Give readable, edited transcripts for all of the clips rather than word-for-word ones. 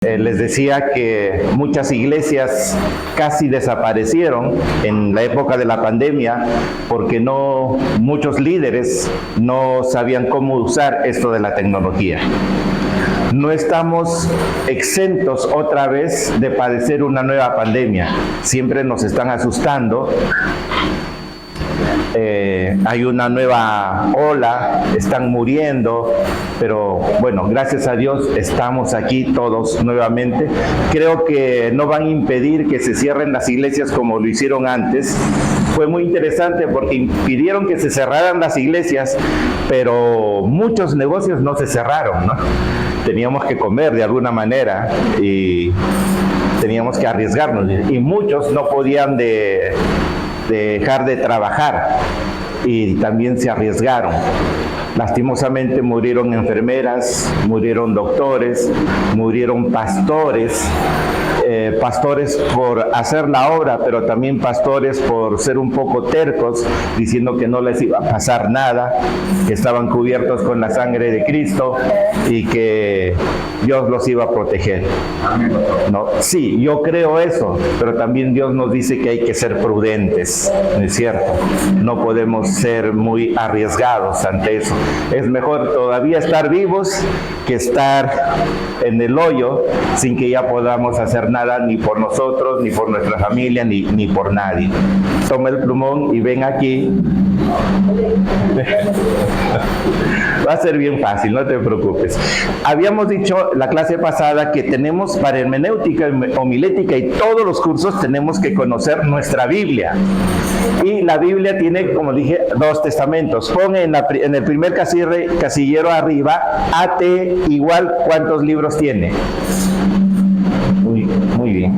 Les decía que muchas iglesias casi desaparecieron en la época de la pandemia porque muchos líderes no sabían cómo usar esto de la tecnología. No estamos exentos otra vez de padecer una nueva pandemia. Siempre nos están asustando. Hay una nueva ola, están muriendo, pero bueno, gracias a Dios estamos aquí todos nuevamente. Creo que no van a impedir que se cierren las iglesias como lo hicieron antes. Fue muy interesante porque impidieron que se cerraran las iglesias, pero muchos negocios no se cerraron, ¿no? Teníamos que comer de alguna manera y teníamos que arriesgarnos, y muchos no podían dejar de trabajar y también se arriesgaron. Lastimosamente murieron enfermeras, murieron doctores, murieron pastores, pastores por hacer la obra, pero también pastores por ser un poco tercos, diciendo que no les iba a pasar nada, que estaban cubiertos con la sangre de Cristo y que Dios los iba a proteger. ¿No? Sí, yo creo eso, pero también Dios nos dice que hay que ser prudentes, ¿no es cierto? No podemos ser muy arriesgados ante eso. Es mejor todavía estar vivos que estar en el hoyo sin que ya podamos hacer nada ni por nosotros, ni por nuestra familia, ni por nadie. Toma el plumón y ven aquí. Va a ser bien fácil, no te preocupes. Habíamos dicho la clase pasada que tenemos para hermenéutica, homilética y todos los cursos tenemos que conocer nuestra Biblia. Y la Biblia tiene, como dije, 2 testamentos. Pon en el primer casillero arriba, AT igual, ¿cuántos libros tiene? Muy bien.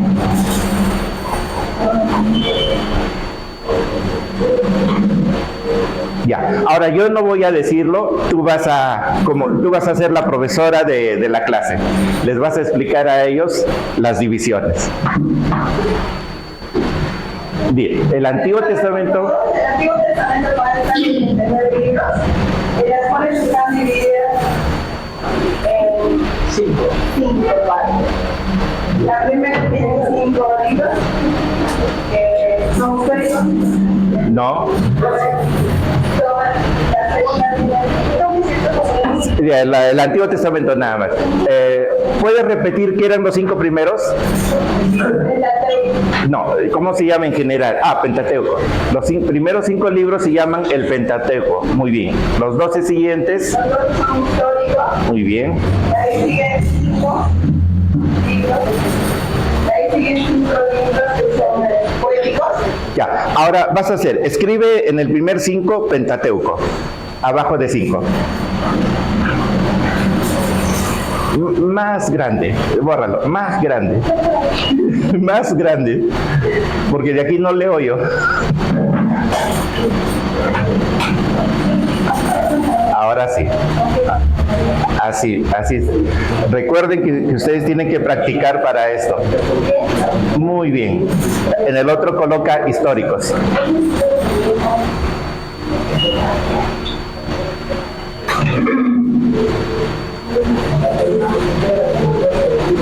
Ya, ahora yo no voy a decirlo, tú vas a ser la profesora de la clase. Les vas a explicar a ellos las divisiones. Bien, el Antiguo Testamento... El Antiguo Testamento está dividido en 9 libros, y las cuales están divididas en 5 partes. La primera tiene 5 libros, que son históricos. No. El Antiguo Testamento nada más. ¿Puedes repetir qué eran los 5 primeros? No, ¿cómo se llama en general? Pentateuco. Los primeros 5 libros se llaman el Pentateuco. Muy bien. Los 12 siguientes. Los 12 son históricos. Muy bien. Ahí siguen 5 libros. Ahí siguen 5 libros que son poéticos. Ya, ahora vas a hacer, escribe en el primer 5 Pentateuco, abajo de 5. Más grande, bórralo, más grande, más grande, porque de aquí no leo yo. Ahora sí. Así. Recuerden que ustedes tienen que practicar para esto. Muy bien. En el otro coloca históricos.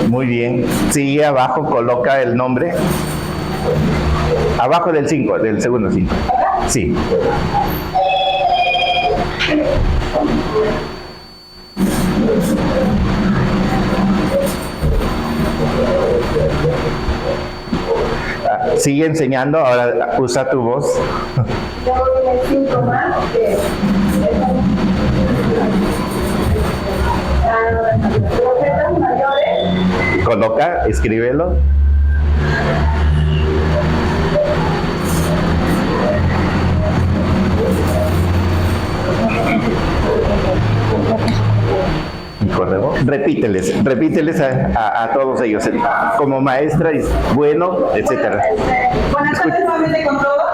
Muy bien. Sigue abajo, coloca el nombre. Abajo del 5, del segundo 5. Sí. Sigue enseñando, ahora usa tu voz. Luego tiene 5 más que profetas mayores. Coloca, escríbelo. Repíteles a todos ellos, como maestra, bueno, etcétera. Buenas tardes nuevamente con todos.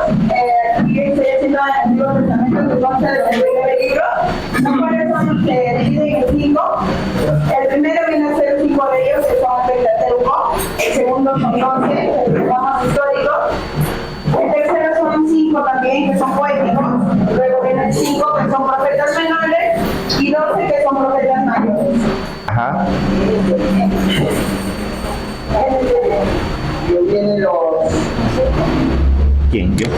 Aquí estoy haciendo el Antiguo Testamento que consta de 9 libros, los cuales se dividen en 5. El primero viene a ser 5 de ellos, que son el Pentateuco. El segundo son 11, que llamamos históricos. El tercero son 5 también, que son poéticos. Luego vienen 5 que son profetas menores y 12 que son profetas mayores. Ajá. tienen los... ¿Quién? ¿Yo?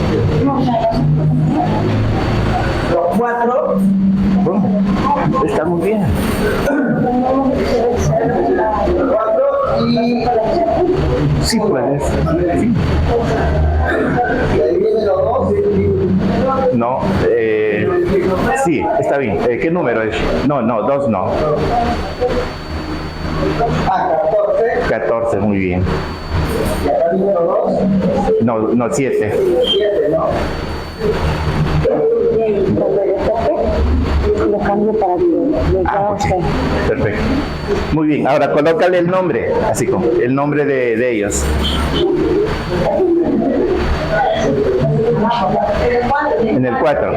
Los 4. Oh, está muy bien. 4 y... Sí, puedes. Sí. Y ahí vienen los 2. No, sí, está bien. ¿Qué número es? No, 2 no. 14. 14, muy bien. Y acá viene los 2. No, 7. 7, ¿no? Lo cambio para que Perfecto. Muy bien, ahora colócale el nombre, así como el nombre de ellos. En el 4.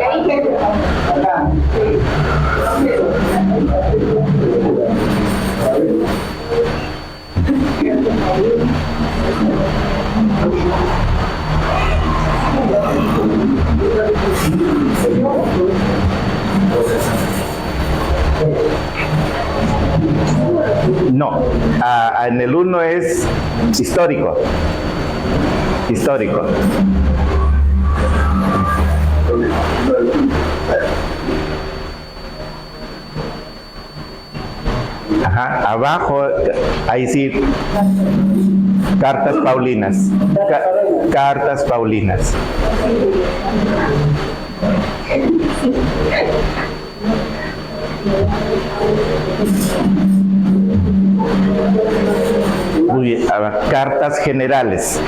No, en el 1 es histórico. Histórico. Ajá, abajo, ahí sí, cartas paulinas. Cartas paulinas. Muy bien, ahora, cartas generales.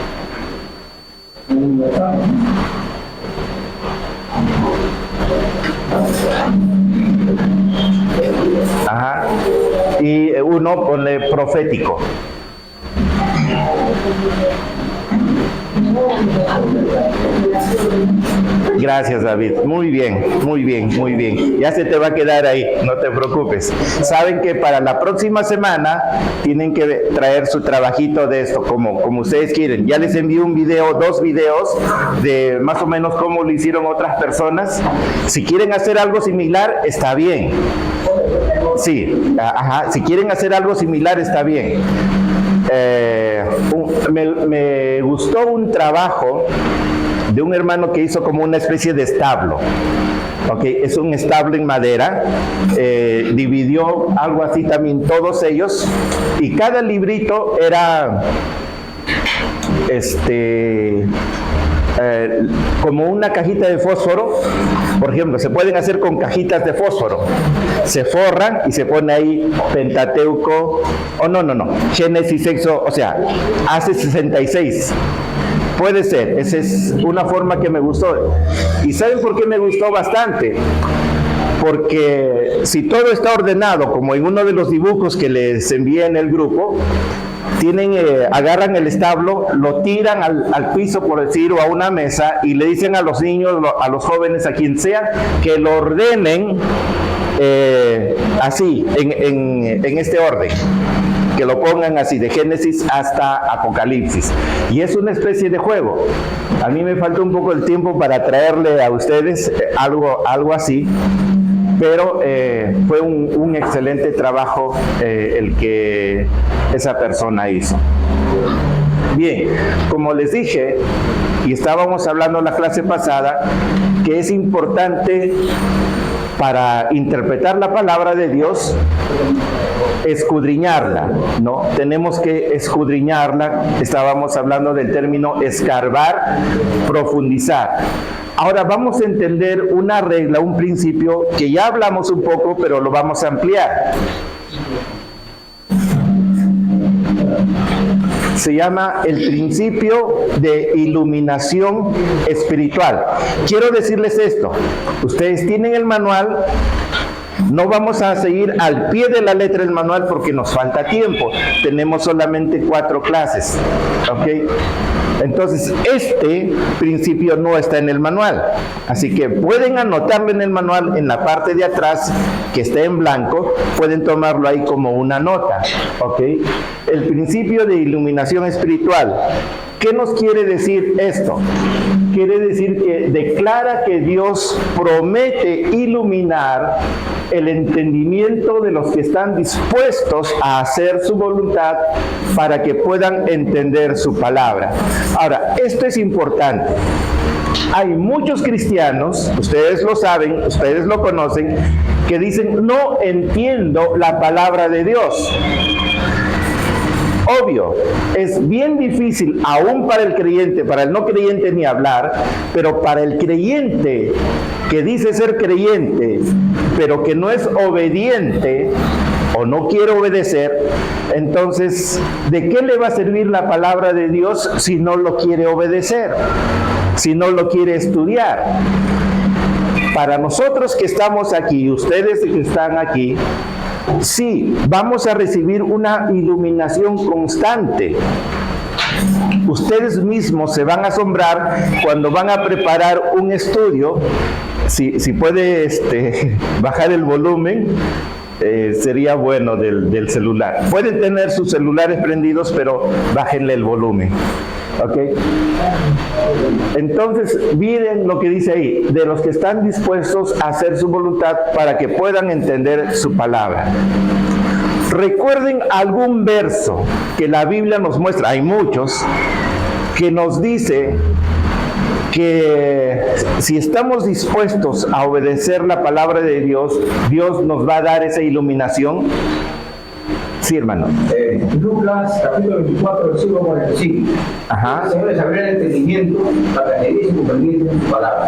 Ajá. Y uno ponle profético. Gracias, David. Muy bien, muy bien, muy bien. Ya se te va a quedar ahí, no te preocupes. Saben que para la próxima semana tienen que traer su trabajito de esto, como ustedes quieren. Ya les envié un video, 2 videos de más o menos cómo lo hicieron otras personas. Si quieren hacer algo similar, está bien. Sí, ajá. Si quieren hacer algo similar, está bien. Me gustó un trabajo de un hermano que hizo como una especie de establo. Okay, es un establo en madera, dividió algo así también todos ellos, y cada librito era como una cajita de fósforo. Por ejemplo, se pueden hacer con cajitas de fósforo, se forran y se pone ahí Pentateuco, Génesis, Éxodo, o sea, hace 66. Puede ser, esa es una forma que me gustó. ¿Y saben por qué me gustó bastante? Porque si todo está ordenado, como en uno de los dibujos que les envié en el grupo, agarran el establo, lo tiran al piso, por decir, o a una mesa, y le dicen a los niños, a los jóvenes, a quien sea, que lo ordenen así, en este orden. Que lo pongan así, de Génesis hasta Apocalipsis. Y es una especie de juego. A mí me falta un poco el tiempo para traerle a ustedes algo así, pero fue un excelente trabajo el que esa persona hizo. Bien, como les dije, y estábamos hablando en la clase pasada, que es importante para interpretar la palabra de Dios, escudriñarla, ¿no? Tenemos que escudriñarla. Estábamos hablando del término escarbar, profundizar. Ahora vamos a entender una regla, un principio que ya hablamos un poco, pero lo vamos a ampliar. Se llama el principio de iluminación espiritual. Quiero decirles esto, ustedes tienen el manual. No vamos a seguir al pie de la letra el manual porque nos falta tiempo. Tenemos solamente 4 clases, ¿ok? Entonces, este principio no está en el manual. Así que pueden anotarlo en el manual, en la parte de atrás, que está en blanco. Pueden tomarlo ahí como una nota, ¿ok? El principio de iluminación espiritual. ¿Qué nos quiere decir esto? Quiere decir que declara que Dios promete iluminar el entendimiento de los que están dispuestos a hacer su voluntad para que puedan entender su palabra. Ahora, esto es importante. Hay muchos cristianos, ustedes lo saben, ustedes lo conocen, que dicen, no entiendo la palabra de Dios. Obvio, es bien difícil, aún para el creyente, para el no creyente ni hablar, pero para el creyente que dice ser creyente, pero que no es obediente o no quiere obedecer, entonces, ¿de qué le va a servir la palabra de Dios si no lo quiere obedecer? Si no lo quiere estudiar. Para nosotros que estamos aquí, ustedes que están aquí, sí, vamos a recibir una iluminación constante. Ustedes mismos se van a asombrar cuando van a preparar un estudio. Si puede bajar el volumen, sería bueno del celular. Pueden tener sus celulares prendidos, pero bájenle el volumen. ¿Ok? Entonces, miren lo que dice ahí, de los que están dispuestos a hacer su voluntad para que puedan entender su palabra. Recuerden algún verso que la Biblia nos muestra, hay muchos, que nos dice que si estamos dispuestos a obedecer la palabra de Dios, Dios nos va a dar esa iluminación. Sí, hermano. Lucas, capítulo 24, versículo 45. Ajá. El Señor les abrirá el entendimiento para que entendéis y comprendáis su palabra.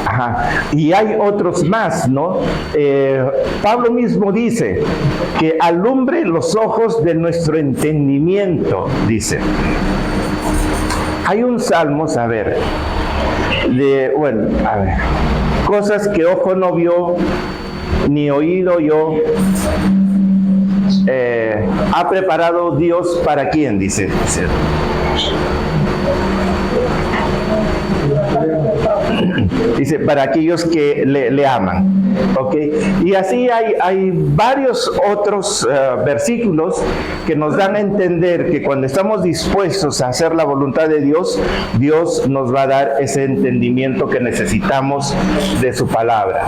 Ajá. Y hay otros más, ¿no? Pablo mismo dice que alumbre los ojos de nuestro entendimiento, dice. Hay un salmo, a ver, cosas que ojo no vio, ni oído oyó, ha preparado Dios para quién, dice. Dice, para aquellos que le aman. ¿Ok? Y así hay varios otros versículos que nos dan a entender que cuando estamos dispuestos a hacer la voluntad de Dios, Dios nos va a dar ese entendimiento que necesitamos de su palabra.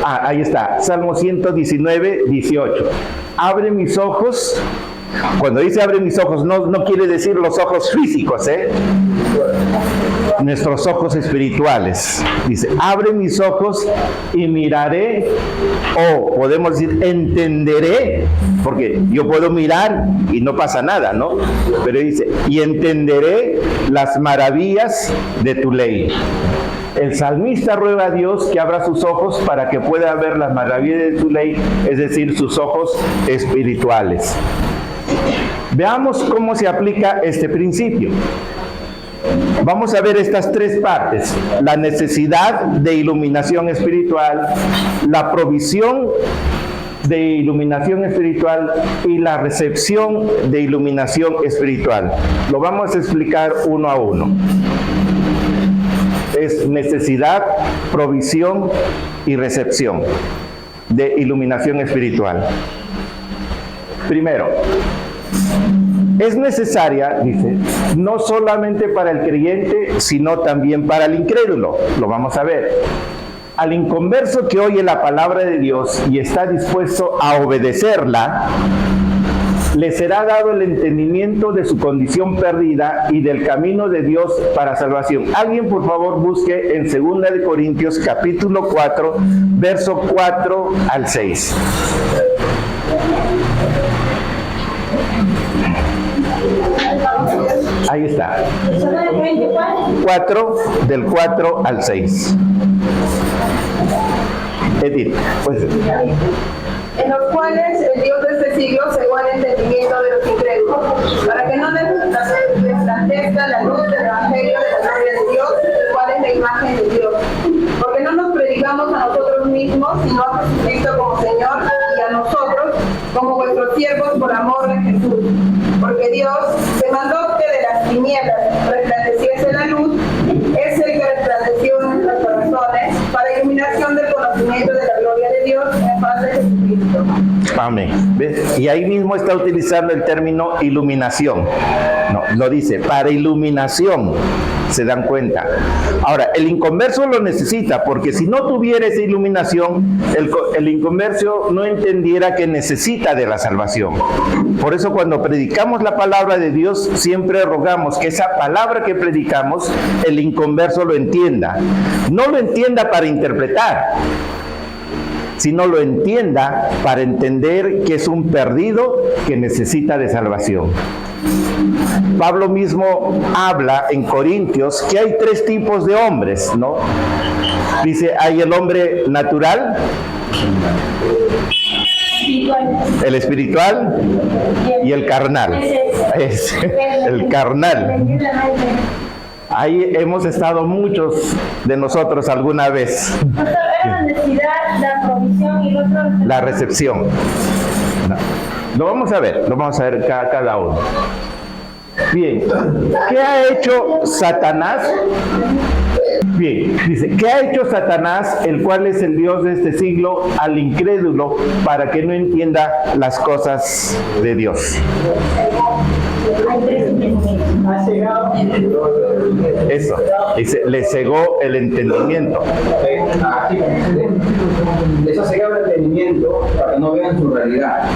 Ahí está, Salmo 119, 18. Abre mis ojos. Cuando dice abre mis ojos, no quiere decir los ojos físicos, nuestros ojos espirituales. Dice, abre mis ojos y miraré, o podemos decir, entenderé, porque yo puedo mirar y no pasa nada, ¿no? Pero dice, y entenderé las maravillas de tu ley. El salmista ruega a Dios que abra sus ojos para que pueda ver las maravillas de su ley, es decir, sus ojos espirituales. Veamos cómo se aplica este principio. Vamos a ver estas tres partes: la necesidad de iluminación espiritual, la provisión de iluminación espiritual y la recepción de iluminación espiritual. Lo vamos a explicar uno a uno. Es necesidad, provisión y recepción de iluminación espiritual. Primero, es necesaria, dice, no solamente para el creyente, sino también para el incrédulo. Lo vamos a ver. Al inconverso que oye la palabra de Dios y está dispuesto a obedecerla, le será dado el entendimiento de su condición perdida y del camino de Dios para salvación. Alguien, por favor, busque en 2 de Corintios, capítulo 4, verso 4 al 6. Ahí está. 4, del 4 al 6. Edith, pues. En los cuales el Dios de este siglo cegó el entendimiento de los incrédulos, para que no resplandezca la luz del Evangelio de la gloria de Dios, el cual es la imagen de Dios. Porque no nos predicamos a nosotros mismos, sino a Jesucristo como Señor, y a nosotros como vuestros siervos por amor de Jesús. Porque Dios, que mandó que de las tinieblas resplandeciese la luz, es el que resplandeció en nuestros corazones para iluminación del conocimiento de la gloria de Dios en faz de Jesucristo. Amén. ¿Ves? Y ahí mismo está utilizando el término iluminación. No, lo dice, para iluminación. ¿Se dan cuenta? Ahora, el inconverso lo necesita, porque si no tuviera esa iluminación, el inconverso no entendiera que necesita de la salvación. Por eso cuando predicamos la palabra de Dios, siempre rogamos que esa palabra que predicamos, el inconverso lo entienda. No lo entienda para interpretar, sino lo entienda para entender que es un perdido que necesita de salvación. Pablo mismo habla en Corintios que hay 3 tipos de hombres, ¿no? Dice, hay el hombre natural, el espiritual y el carnal. Es el carnal. Ahí hemos estado muchos de nosotros alguna vez. La necesidad, la provisión y el otro... La recepción. No. Lo vamos a ver cada uno. Bien, ¿qué ha hecho Satanás? Bien, dice, ¿qué ha hecho Satanás, el cual es el Dios de este siglo, al incrédulo, para que no entienda las cosas de Dios? Eso, dice, le cegó el entendimiento. Les ha cegado el entendimiento para que no vean su realidad.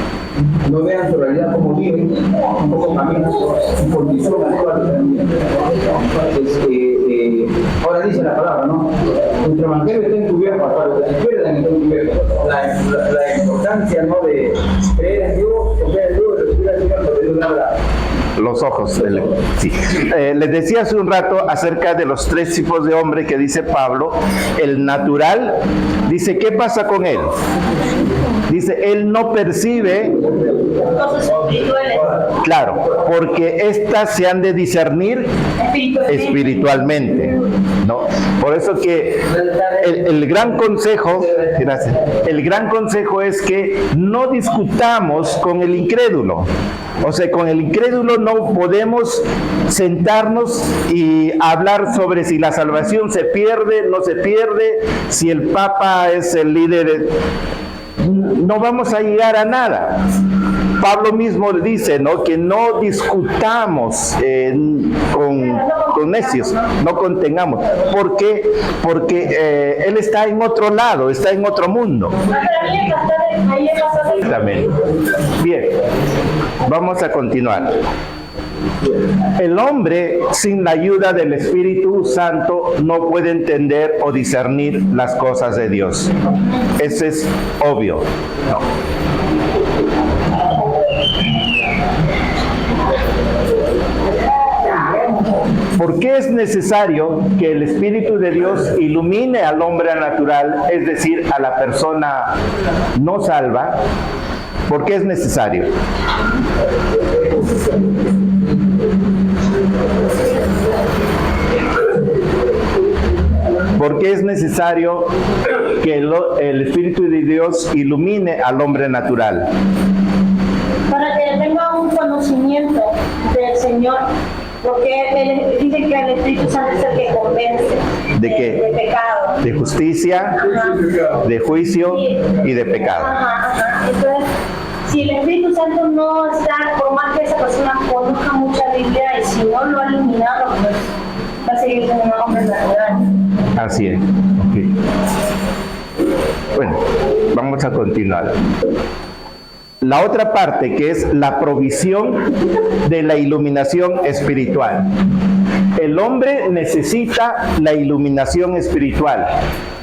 No vean su realidad como viven, un poco caminan por visión actual. Ahora dice la palabra, ¿no? Nuestro evangelio está encubierto, para los que se pierden está encubierto. La importancia, ¿no?, de creer en Dios, confiar en Dios, recibir al Señor, porque Dios habla. Los ojos. Sí. Les decía hace un rato acerca de los 3 tipos de hombre que dice Pablo. El natural, dice, ¿qué pasa con él? Dice, él no percibe cosas espirituales. Claro, porque estas se han de discernir espiritualmente, ¿no? Por eso que el gran consejo, gracias, el gran consejo es que no discutamos con el incrédulo. O sea, con el incrédulo no podemos sentarnos y hablar sobre si la salvación se pierde, no se pierde, si el Papa es el líder. No vamos a llegar a nada. Pablo mismo dice, ¿no?, que no discutamos con necios, no contengamos. ¿Por qué? Porque él está en otro lado, está en otro mundo. Exactamente. Bien, vamos a continuar. El hombre sin la ayuda del Espíritu Santo no puede entender o discernir las cosas de Dios. Eso es obvio. No. ¿Por qué es necesario que el Espíritu de Dios ilumine al hombre natural, es decir, a la persona no salva? ¿Por qué es necesario? Porque es necesario que el Espíritu de Dios ilumine al hombre natural. Para que tenga un conocimiento del Señor, porque él dice que el Espíritu Santo es el que convence. ¿De qué? De pecado. De justicia, de juicio y de pecado. Entonces, si el Espíritu Santo no está, por más que esa persona conozca mucha Biblia, y si no lo ha iluminado, pues va a seguir siendo un hombre natural. Así es. Okay. Bueno, vamos a continuar. La otra parte, que es la provisión de la iluminación espiritual. El hombre necesita la iluminación espiritual.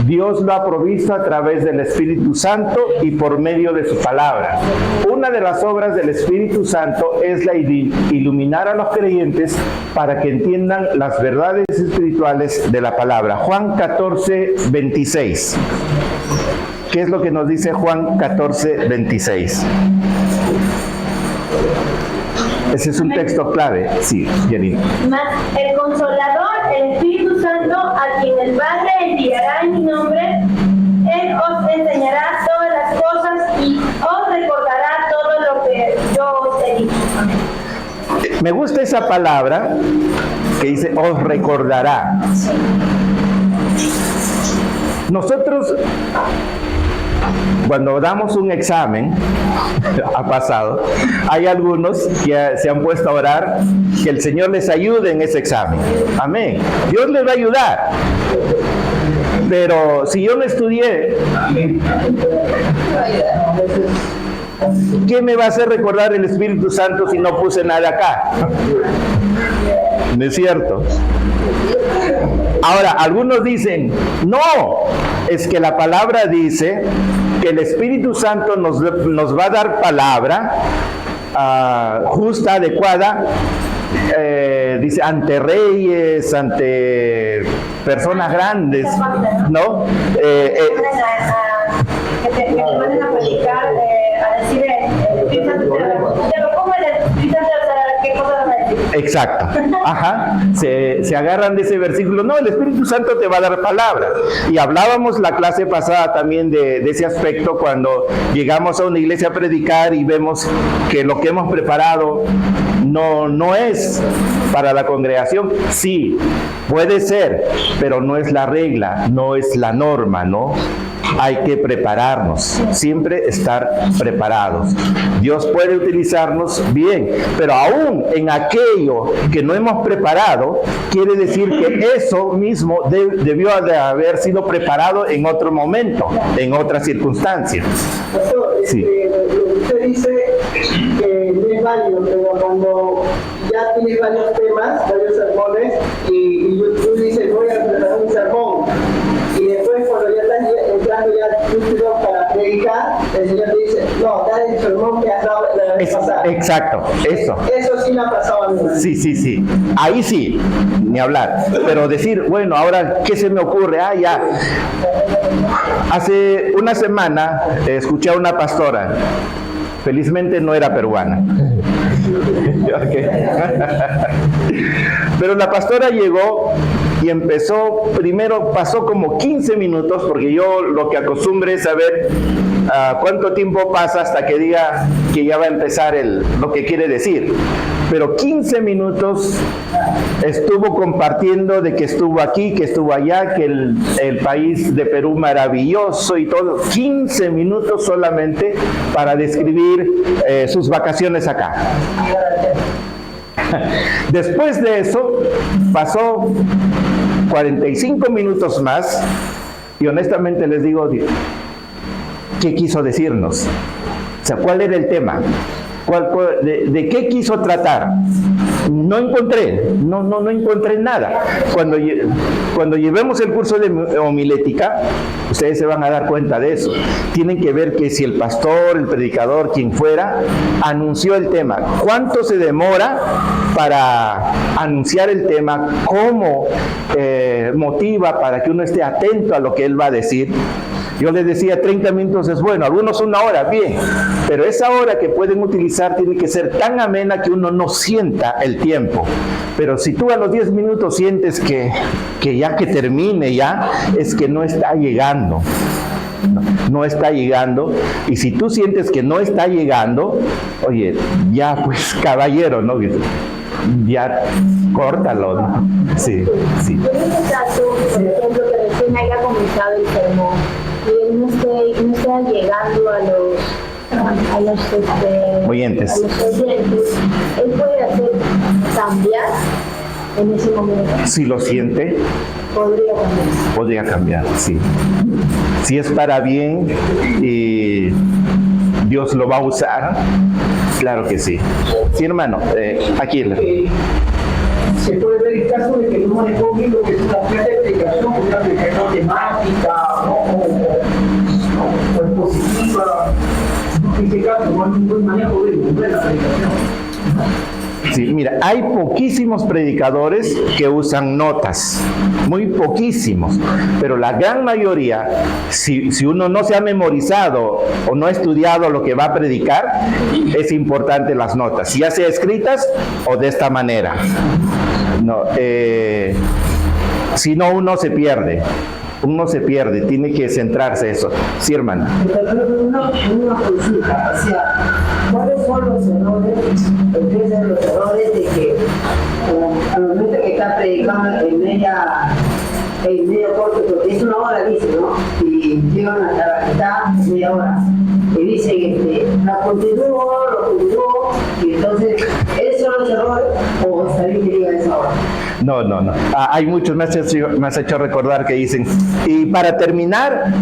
Dios lo ha provisto a través del Espíritu Santo y por medio de su palabra. Una de las obras del Espíritu Santo es la iluminar a los creyentes para que entiendan las verdades espirituales de la palabra. Juan 14, 26. ¿Qué es lo que nos dice Juan 14, 26? Ese es un texto clave. Sí, Janine. Mas el Consolador, el Espíritu Santo, a quien el Padre enviará en mi nombre, Él os enseñará todas las cosas y os recordará todo lo que yo os he dicho. Me gusta esa palabra que dice, os recordará. Nosotros cuando damos un examen, ha pasado, hay algunos que se han puesto a orar que el Señor les ayude en ese examen. Amén. Dios les va a ayudar. Pero si yo no estudié, ¿qué me va a hacer recordar el Espíritu Santo si no puse nada acá? ¿No es cierto? Ahora, algunos dicen, no, es que la palabra dice que el Espíritu Santo nos va a dar palabra justa, adecuada, dice, ante reyes, ante personas grandes, ¿no? Que te manden a predicar, a decir, te lo pongo en el Espíritu Santo, ¿qué cosa van a decir? Exacto, ajá, se agarran de ese versículo. No, el Espíritu Santo te va a dar palabra. Y hablábamos la clase pasada también de ese aspecto cuando llegamos a una iglesia a predicar y vemos que lo que hemos preparado no es para la congregación. Sí, puede ser, pero no es la regla, no es la norma, ¿no? Hay que prepararnos, siempre estar preparados. Dios puede utilizarnos bien, pero aún en aquello que no hemos preparado, quiere decir que eso mismo debió de haber sido preparado en otro momento, en otra circunstancia. Sí. Usted dice que no es válido, pero cuando ya tienes varios temas, varios sermones, y tú dices, voy a preparar un sermón, y después cuando ya estás entrando ya lúcido para predicar, el Señor te dice, no, da el sermón que has dado la vez pasada. Exacto, eso. Eso sí me ha pasado a mí. Sí. Ahí sí, ni hablar. Pero decir, bueno, ahora, ¿qué se me ocurre? Ya. Hace una semana escuché a una pastora. Felizmente no era peruana. Pero la pastora llegó y empezó, primero pasó como 15 minutos, porque yo lo que acostumbré es saber cuánto tiempo pasa hasta que diga que ya va a empezar lo que quiere decir. Pero 15 minutos estuvo compartiendo de que estuvo aquí, que estuvo allá, que el país de Perú maravilloso y todo. 15 minutos solamente para describir sus vacaciones acá. Después de eso, pasó 45 minutos más y honestamente les digo, ¿qué quiso decirnos? O sea, ¿cuál era el tema? ¿De qué quiso tratar? No encontré nada. Cuando llevemos el curso de homilética, ustedes se van a dar cuenta de eso. Tienen que ver que si el pastor, el predicador, quien fuera, anunció el tema, ¿cuánto se demora para anunciar el tema? ¿Cómo motiva para que uno esté atento a lo que él va a decir? Yo les decía 30 minutos es bueno, algunos una hora, bien, pero esa hora que pueden utilizar tiene que ser tan amena que uno no sienta el tiempo. Pero si tú a los 10 minutos sientes que ya que termine ya, es que no está llegando. No está llegando, y si tú sientes que no está llegando, oye, ya pues caballero, ¿no? Ya córtalo, ¿no? Sí. En este caso, por ejemplo, que recién haya comenzado el sermón y él no esté llegando a los oyentes, él puede hacer cambiar en ese momento. Si lo siente, podría cambiar, sí. Si es para bien y Dios lo va a usar, claro que sí. Sí, hermano, aquí. Se puede ver el caso de que no manejó bien lo que es una clase de predicación, una predicación temática o expositiva. En este caso, no hay un buen manejo de la predicación. Sí, mira, hay poquísimos predicadores que usan notas, muy poquísimos, pero la gran mayoría, si uno no se ha memorizado o no ha estudiado lo que va a predicar, es importante las notas, ya sea escritas o de esta manera. No, si no, uno se pierde, tiene que centrarse en eso. Sí, hermana. Una consulta, o sea, ¿cuáles son los errores de que al momento que está predicando en medio corto, porque es una hora, dice, ¿no? Y llegan a estar media los errores o está bien que diga esa hora? No. Hay muchos, me has hecho recordar que dicen, y para terminar,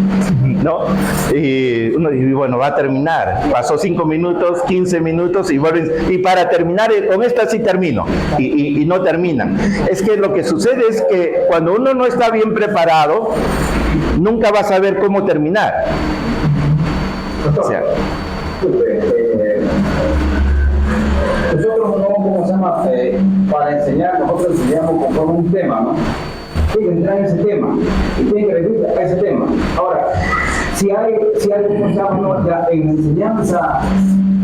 ¿no? Y uno dice, bueno, va a terminar. Pasó 5 minutos, 15 minutos y vuelven, y para terminar, con esta sí termino. Y no terminan. Es que lo que sucede es que cuando uno no está bien preparado, nunca va a saber cómo terminar. O sea, nosotros no, ¿cómo se llama? Para enseñar, nosotros enseñamos con un tema, ¿no? Tienen que entrar en ese tema y tienen que referir a ese tema. Ahora, si hay ¿cómo se llama? No, en la enseñanza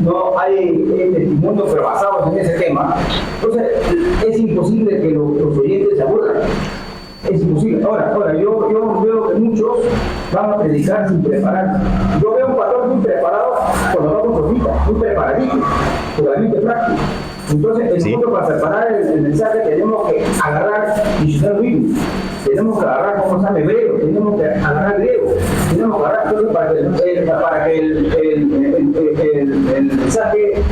no hay testimonios pero basados en ese tema, entonces es imposible que los oyentes se aburran. Es imposible. Ahora, yo veo que muchos van a predicar sin prepararse. Yo veo un pastor muy preparado cuando va con sofita, muy preparadito, totalmente práctico. Entonces, nosotros para preparar el mensaje tenemos que agarrar diccionario bíblico, tenemos que agarrar, ¿cómo se llama? Hebreo, tenemos que agarrar griego, tenemos que agarrar todo para que el mensaje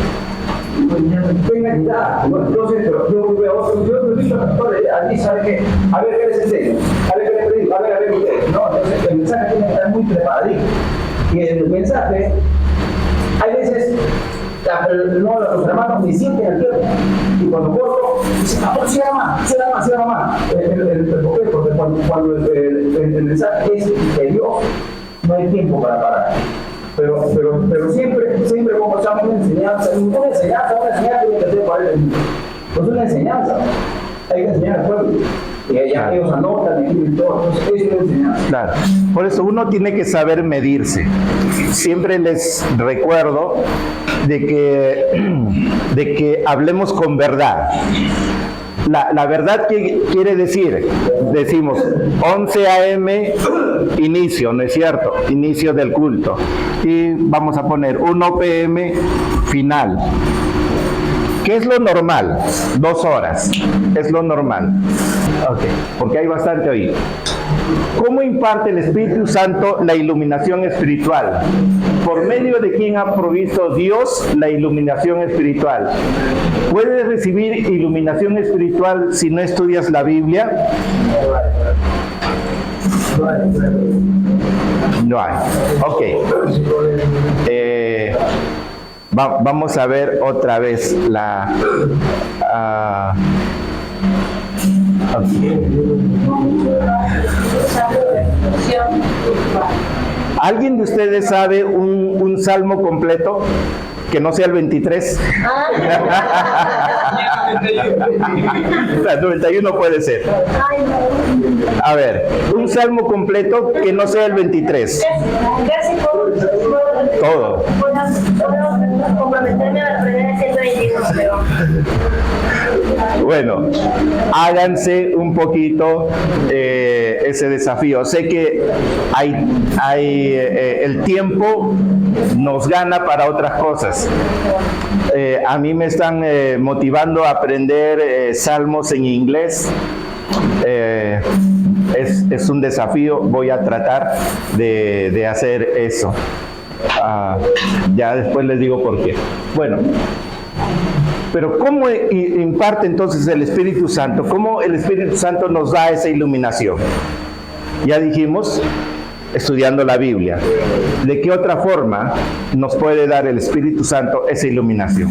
tenga entidad. Entonces, pero yo veo otro visto pastores allí, ¿sabe qué? A ver qué les enseño, a ver qué les predico, a ver ustedes, ¿no? Entonces, el mensaje tiene que estar muy preparadito. Y el mensaje, hay veces, los hermanos me sienten al tiempo. Y cuando corto, dicen, cierra más. Porque cuando el mensaje es de Dios, no hay tiempo para parar. Pero siempre como estamos en una enseñanza tiene que ser para el mundo. No es una enseñanza, hay que enseñar al pueblo. Y ya ellos anotan, escriben todo, entonces es una enseñanza. claro. Por eso uno tiene que saber medirse. Siempre les recuerdo de que hablemos con verdad. La verdad, ¿qué quiere decir? Decimos 11 a.m. inicio, ¿no es cierto? Inicio del culto. Y vamos a poner 1 p.m. final. ¿Qué es lo normal? 2 horas. Es lo normal. Okay. Porque hay bastante hoy. ¿Cómo imparte el Espíritu Santo la iluminación espiritual? ¿Por medio de quién ha provisto Dios la iluminación espiritual? ¿Puedes recibir iluminación espiritual si no estudias la Biblia? No hay. Ok. Vamos a ver otra vez la... ¿Alguien de ustedes sabe un salmo completo que no sea el 23? El 91 puede ser. A ver, un salmo completo que no sea el 23. Todo. Puedo comprometerme a aprender el 121, pero... Bueno, háganse un poquito ese desafío. Sé que el tiempo nos gana para otras cosas. A mí me están motivando a aprender salmos en inglés. Es un desafío, voy a tratar de hacer eso. Ya después les digo por qué. Bueno, pero ¿cómo imparte entonces el Espíritu Santo? ¿Cómo el Espíritu Santo nos da esa iluminación? Ya dijimos, estudiando la Biblia. ¿De qué otra forma nos puede dar el Espíritu Santo esa iluminación?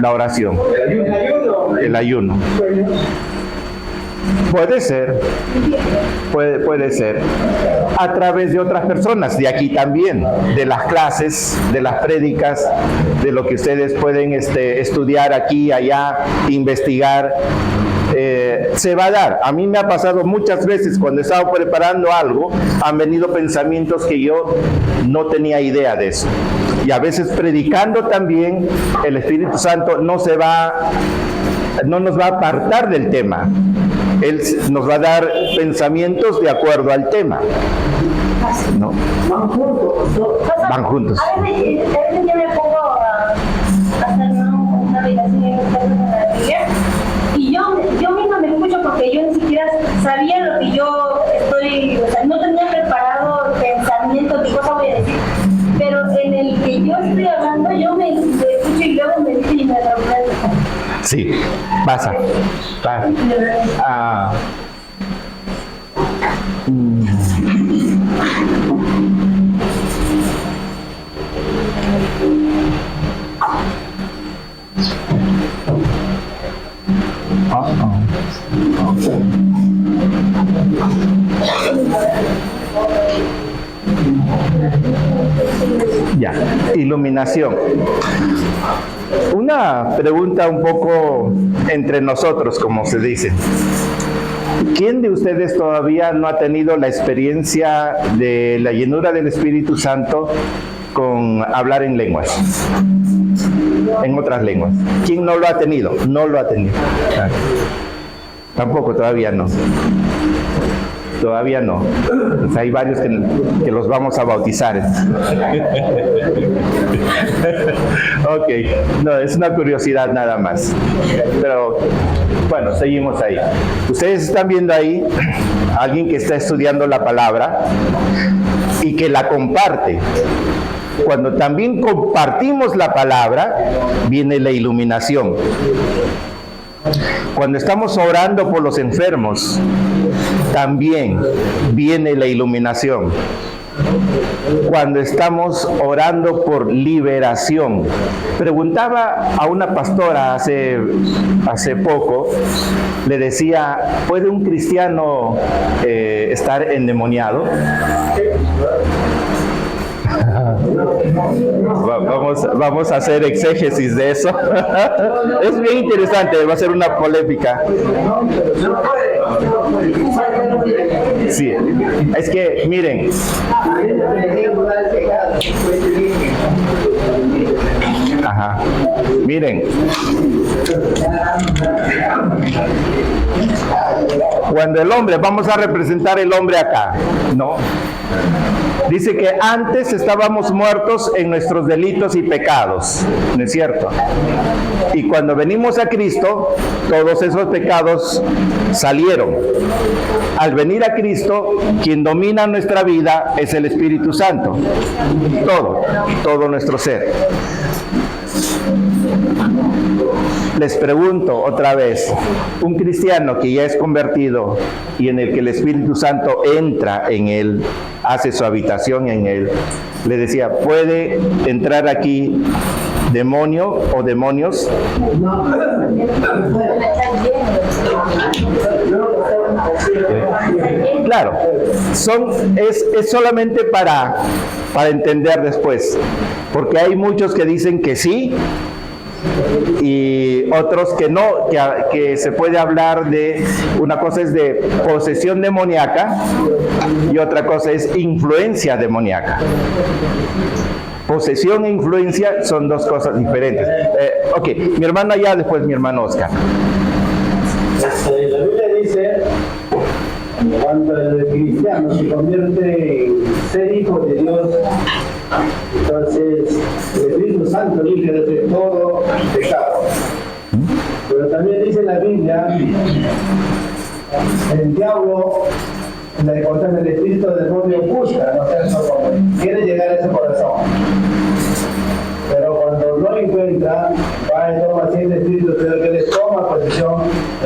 La oración. El ayuno. Puede ser, puede ser a través de otras personas, de aquí también, de las clases, de las prédicas, de lo que ustedes pueden estudiar aquí, allá, investigar. Se va a dar. A mí me ha pasado muchas veces cuando he estado preparando algo, han venido pensamientos que yo no tenía idea de eso. Y a veces predicando también, el Espíritu Santo no nos va a apartar del tema. Él nos va a dar pensamientos de acuerdo al tema, ¿no? Van juntos. A veces yo me pongo a hacer una meditación en la Biblia y yo misma me escucho porque yo ni siquiera sabía lo que yo estoy, o sea, no tenía preparado pensamientos de cosas voy a decir, pero en el que yo estoy hablando yo me escucho y Sí, pasa. Ah. Ya, iluminación. Una pregunta un poco entre nosotros, como se dice. ¿Quién de ustedes todavía no ha tenido la experiencia de la llenura del Espíritu Santo con hablar en lenguas? En otras lenguas. ¿Quién no lo ha tenido? No lo ha tenido. Tampoco, todavía no. Todavía no. Pues hay varios que los vamos a bautizar. Ok, no, es una curiosidad nada más. Pero bueno, seguimos ahí. Ustedes están viendo ahí a alguien que está estudiando la palabra y que la comparte. Cuando también compartimos la palabra, viene la iluminación. Cuando estamos orando por los enfermos, también viene la iluminación. Cuando estamos orando por liberación. Preguntaba a una pastora hace poco, le decía, ¿puede un cristiano estar endemoniado? Vamos a hacer exégesis de eso. Es bien interesante, va a ser una polémica. Sí, es que miren. Ajá. Miren. Cuando el hombre, vamos a representar el hombre acá, ¿no? Dice que antes estábamos muertos en nuestros delitos y pecados, ¿no es cierto? Y cuando venimos a Cristo, todos esos pecados salieron. Al venir a Cristo, quien domina nuestra vida es el Espíritu Santo. Todo nuestro ser. Les pregunto otra vez, un cristiano que ya es convertido y en el que el Espíritu Santo entra en él, hace su habitación en él, le decía, ¿puede entrar aquí demonio o demonios? Claro, es solamente para entender después, porque hay muchos que dicen que sí, y otros que no, que se puede hablar de, una cosa es de posesión demoníaca y otra cosa es influencia demoníaca. Posesión e influencia son dos cosas diferentes. Ok, mi hermano allá, después mi hermano Oscar. La Biblia dice, cuando el cristiano se convierte en ser hijo de Dios, entonces el Espíritu Santo limpia de todo pecado. Pero también dice la Biblia, el diablo, en la encontrar el espíritu del demonio busca, no sé, quiere llegar a ese corazón. Pero cuando no lo encuentra, va y toma siete espíritus, pero que les toma posesión,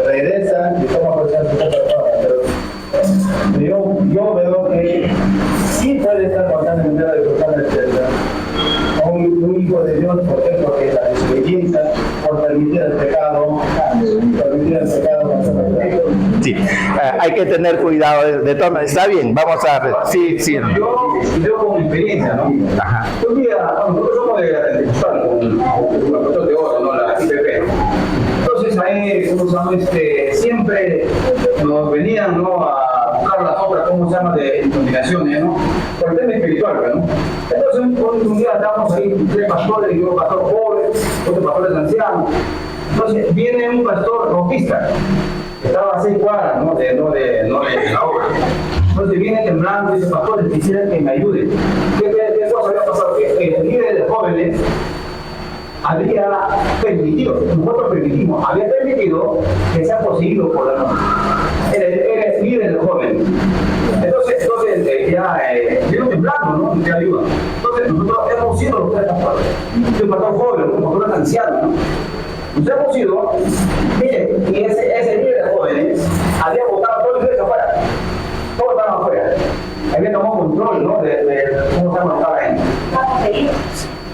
regresa y toma posesión de esa persona. Pero yo veo que sí puede estar constantemente de cruzar el cielo. Un hijo de Dios, ¿por qué? Porque la desobediencia, por permitir el pecado, Sí, hay que tener cuidado de todo. Está bien, vamos a ver. Sí. Yo con mi experiencia, ¿no? Ajá. Un día, nosotros somos de la Pentecostal, con una cuestión de oro, ¿no? La IPP, ¿no? Entonces ahí, ¿cómo se llama? Siempre nos venían, ¿no? A buscar las obras, ¿cómo se llama? De combinaciones, ¿no? Por el tema espiritual, ¿no? Entonces un día estábamos ahí, tres pastores, y un pastor joven, otro pastor anciano. Entonces viene un pastor rompista, estaba a 6 cuadras, no de la obra. Entonces viene temblando y dice, pastor, quisiera que me ayude. ¿Qué cosa había pasado? Que el líder de jóvenes había permitido, nosotros permitimos, había permitido que sea poseído por la noche. Era el líder de jóvenes. Entonces ya vino temblando, ¿no? Ya ayuda. Entonces nosotros hemos sido los tres pastores. Un pastor joven, un pastor anciano, ¿no? Nos hemos ido, miren, y ese líder de jóvenes había votado todo el iglesia afuera. Todos estaban afuera. Había tomado control, ¿no? De cómo se manejaba la gente.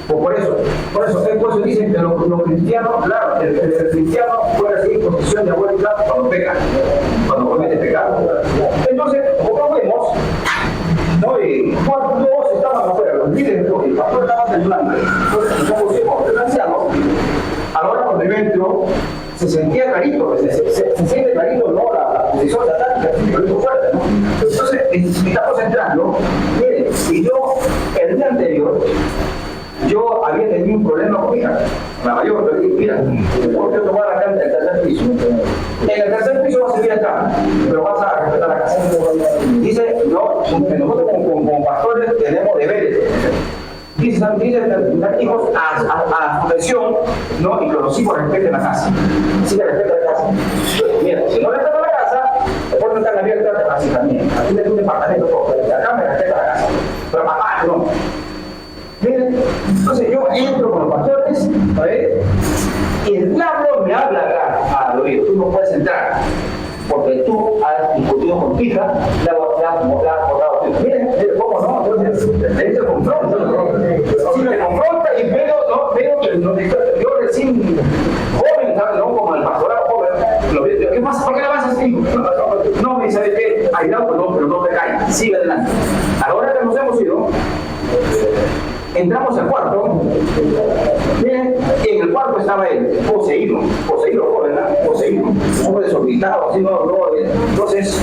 Por eso dicen que los cristianos, claro, el cristiano puede seguir posición diabólica cuando peca, cuando comete pecado. Entonces, como vemos, ¿no? Y cuando todos estaban afuera, los líderes, el pastor estaba temblando. Entonces, nosotros los ancianos, a la hora cuando yo entro, se sentía clarito, se siente clarito, ¿no? La posición satánica, se siente fuerte, ¿no? Entonces, estamos entrando, miren, y yo, el día anterior, yo había tenido un problema con mi hija, la mayor, pero dije, mira, tengo que tomar la casa del tercer piso. En el tercer piso vas a seguir acá, pero vas a respetar la casa. Dice, no, nosotros como pastores tenemos deberes. Dice dar hijos a protección, ¿no? Y que los hijos respeten la casa. Sí que respeten la casa. Mira, si no respetan la casa, después no están abiertas así también. Aquí le doy un departamento, acá me respeta la casa. Pero papá, no. Miren, entonces yo entro con los pastores, ¿sabes? Y el diablo me habla acá al oído, tú no puedes entrar, porque tú has discutido con tu hija, la has botado. Miren, ¿cómo no? Entonces, él se confronta, si me confronta y veo que yo recién joven, ¿sabes? ¿No? Como el pastorado joven, ¿qué pasa? ¿Por qué le vas así? No, me dice, ¿qué? Ayudado, pero no te caes, sigue adelante. A la hora que nos hemos ido, entramos al cuarto, miren, y en el cuarto estaba él, poseído, ¿verdad? Poseído, un hombre desorbitado, así no. Entonces,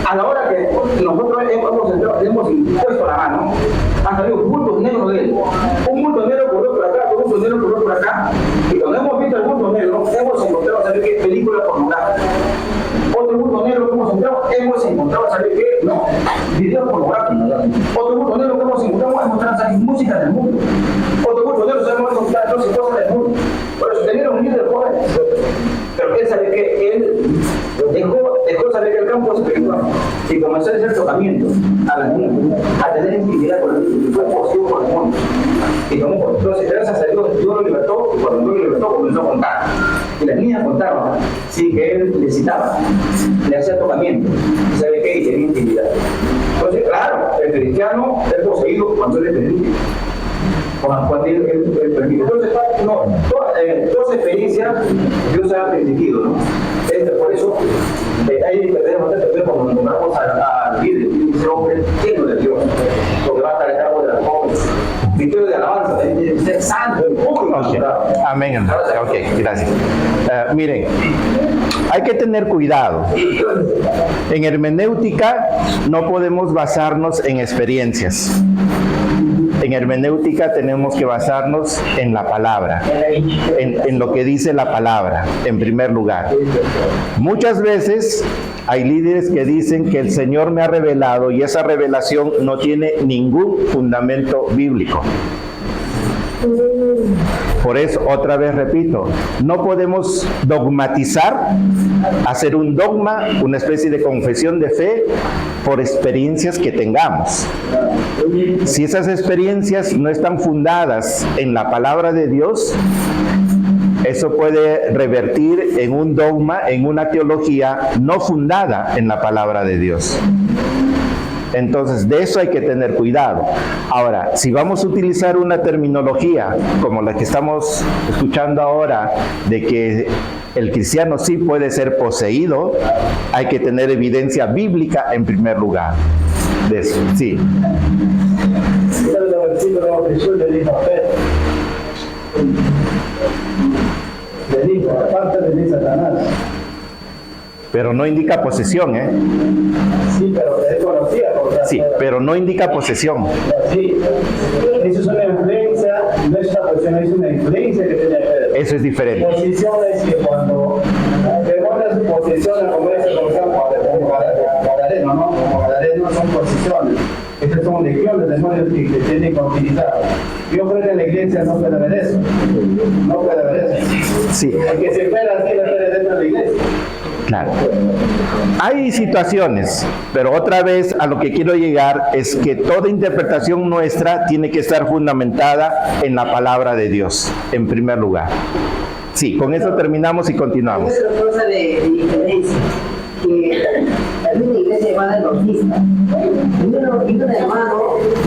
a la hora que nosotros hemos impuesto la mano, han salido bultos negros de él, un bulto negro por otro acá, un bulto negro por acá, y cuando hemos visto el bulto negro, hemos encontrado, ¿saber qué? Película pornográfica. Otro bulto negro que hemos encontrado, ¿saber qué? No, videos pornográficos. Otro bulto negro que hemos encontrado, ¿saber música del mundo? Otro bulto negro que hemos encontrado, cosas del mundo. Por eso tenieron un líder joven. Pero él sabe que él dejó saber que el campo es espiritual y comenzó a hacer tocamiento a las niñas, a tener intimidad con los niños, y fue positivo por el mundo. Y entonces, gracias a Dios, Dios lo libertó, y cuando Dios lo libertó, comenzó a contar. Y las niñas contaban, sí, que él le citaba, le hacía tocamiento, y sabe qué, y tenía intimidad. Entonces, claro, el cristiano es poseído cuando él es permite. Cuando él permite. Entonces, toda experiencia Dios ha permitido, ¿no? Por eso, hay que tener bastante cuidado cuando nombramos al líder, y ese hombre lleno de Dios, porque va a estar a cargo de las jóvenes. Victoria de alabanza, de ser santo, el público. Okay. Amén. Ok, gracias. Miren, hay que tener cuidado. En hermenéutica no podemos basarnos en experiencias. En hermenéutica tenemos que basarnos en la palabra, en lo que dice la palabra, en primer lugar. Muchas veces hay líderes que dicen que el Señor me ha revelado y esa revelación no tiene ningún fundamento bíblico. Por eso, otra vez repito, no podemos dogmatizar, hacer un dogma, una especie de confesión de fe por experiencias que tengamos. Si esas experiencias no están fundadas en la palabra de Dios, eso puede revertir en un dogma, en una teología no fundada en la palabra de Dios. Entonces, de eso hay que tener cuidado. Ahora, si vamos a utilizar una terminología como la que estamos escuchando ahora, de que el cristiano sí puede ser poseído, hay que tener evidencia bíblica en primer lugar. De eso, sí. Jesús le dijo a Pedro, le dijo, aparte de mí, Satanás. Pero no indica posesión, ¿eh? Sí, pero él conocía. Sí, pero no indica posesión. Sí, eso es una influencia, no es una posesión, es una influencia que tiene Pedro. Eso es diferente. Posición es que cuando demuestra su posición, como Gadareno, ¿no? Como Gadareno son posiciones. Estas son legiones de demonios que tienen que utilizar. Yo creo que en la iglesia no puede haber eso. No puede haber eso. Sí. El que se espera así, lo espera dentro de la iglesia. Claro. Hay situaciones, pero otra vez a lo que quiero llegar es que toda interpretación nuestra tiene que estar fundamentada en la palabra de Dios, en primer lugar. Sí, con eso terminamos y continuamos. Es otra cosa de diferencia, que hay una iglesia llamada el bautista. Y un hermano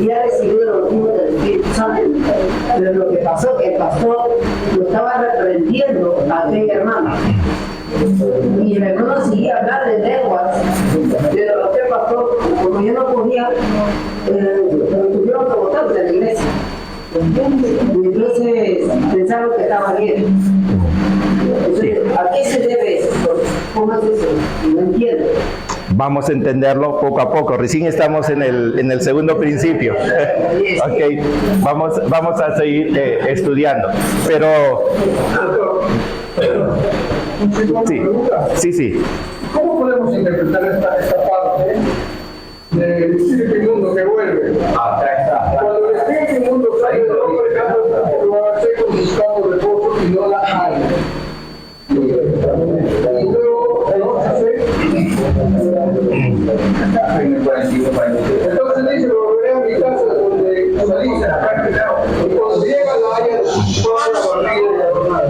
ya recibió el bautismo del Espíritu Santo, pero lo que pasó que el pastor lo estaba reprendiendo a aquel hermano. Y el hermano seguía hablando de lenguas, pero aquel pastor, como yo no podía, lo tuvieron que botar de la iglesia. Y entonces pensaron que estaba bien. Entonces, ¿a qué se debe eso? ¿Cómo es eso? No entiendo. Vamos a entenderlo poco a poco. Recién estamos en el segundo principio. Ok, vamos a seguir estudiando. Pero... Sí. ¿Cómo podemos interpretar esta parte del espíritu inmundo que vuelve? Cuando el espíritu inmundo sale del hombre, lo hace buscando reposo y no la hay. Y luego, entonces dice, volveré a mi casa donde salí. Y cuando llega la haya toda la barriga y la jornada.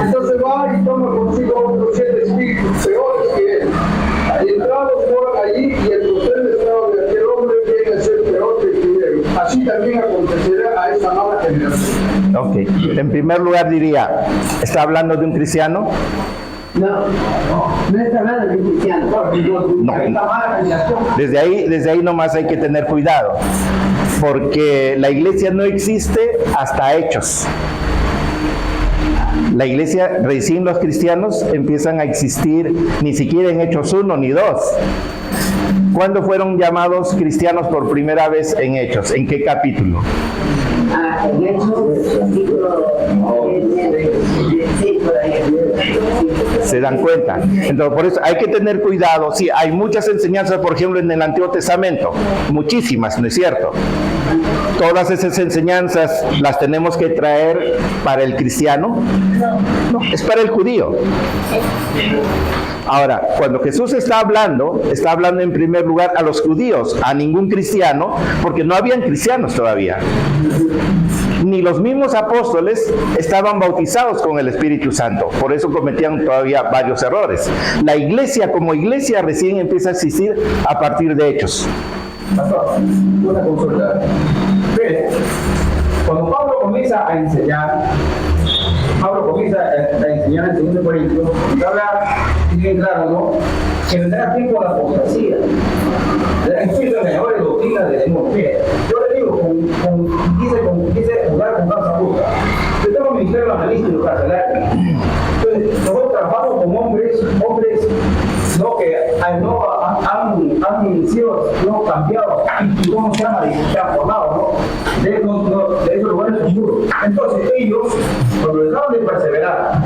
Entonces va y toma consigo otros 7 espíritus peores que él. Y entrados moran allí y el tercer estado de aquel hombre viene a ser peor que el primero. Así también acontecerá a esta mala generación. Ok, en primer lugar diría, ¿está hablando de un cristiano? No está hablando de un cristiano. No. Desde ahí nomás hay que tener cuidado, porque la iglesia no existe hasta Hechos. La iglesia, recién los cristianos empiezan a existir ni siquiera en Hechos 1 ni 2. ¿Cuándo fueron llamados cristianos por primera vez en Hechos? ¿En qué capítulo? En Hechos, capítulo 6, por ahí. ¿Se dan cuenta? Entonces, por eso hay que tener cuidado. Sí, hay muchas enseñanzas, por ejemplo, en el Antiguo Testamento. Muchísimas, ¿no es cierto? Todas esas enseñanzas las tenemos que traer para el cristiano. No, es para el judío. Ahora, cuando Jesús está hablando en primer lugar a los judíos, a ningún cristiano, porque no habían cristianos todavía. Ni los mismos apóstoles estaban bautizados con el Espíritu Santo, por eso cometían todavía varios errores. La iglesia como iglesia recién empieza a existir a partir de Hechos. Pastor, una consulta. Mire, cuando Pablo comienza a enseñar en 2 Corintios, habla bien claro, ¿no? Que vendrá tiempo de apostasía. El espíritu engañador y doctrina de demonios. Mire, yo le digo, quise jugar con causa justa. Yo tengo ministerio de analista y los carcelarios. Entonces, nosotros trabajamos con hombres ¿no? Que han sido cambiados y cómo se llama, transformados, ¿no? De esos lugares oscuros. Entonces ellos, cuando dejaron de perseverar,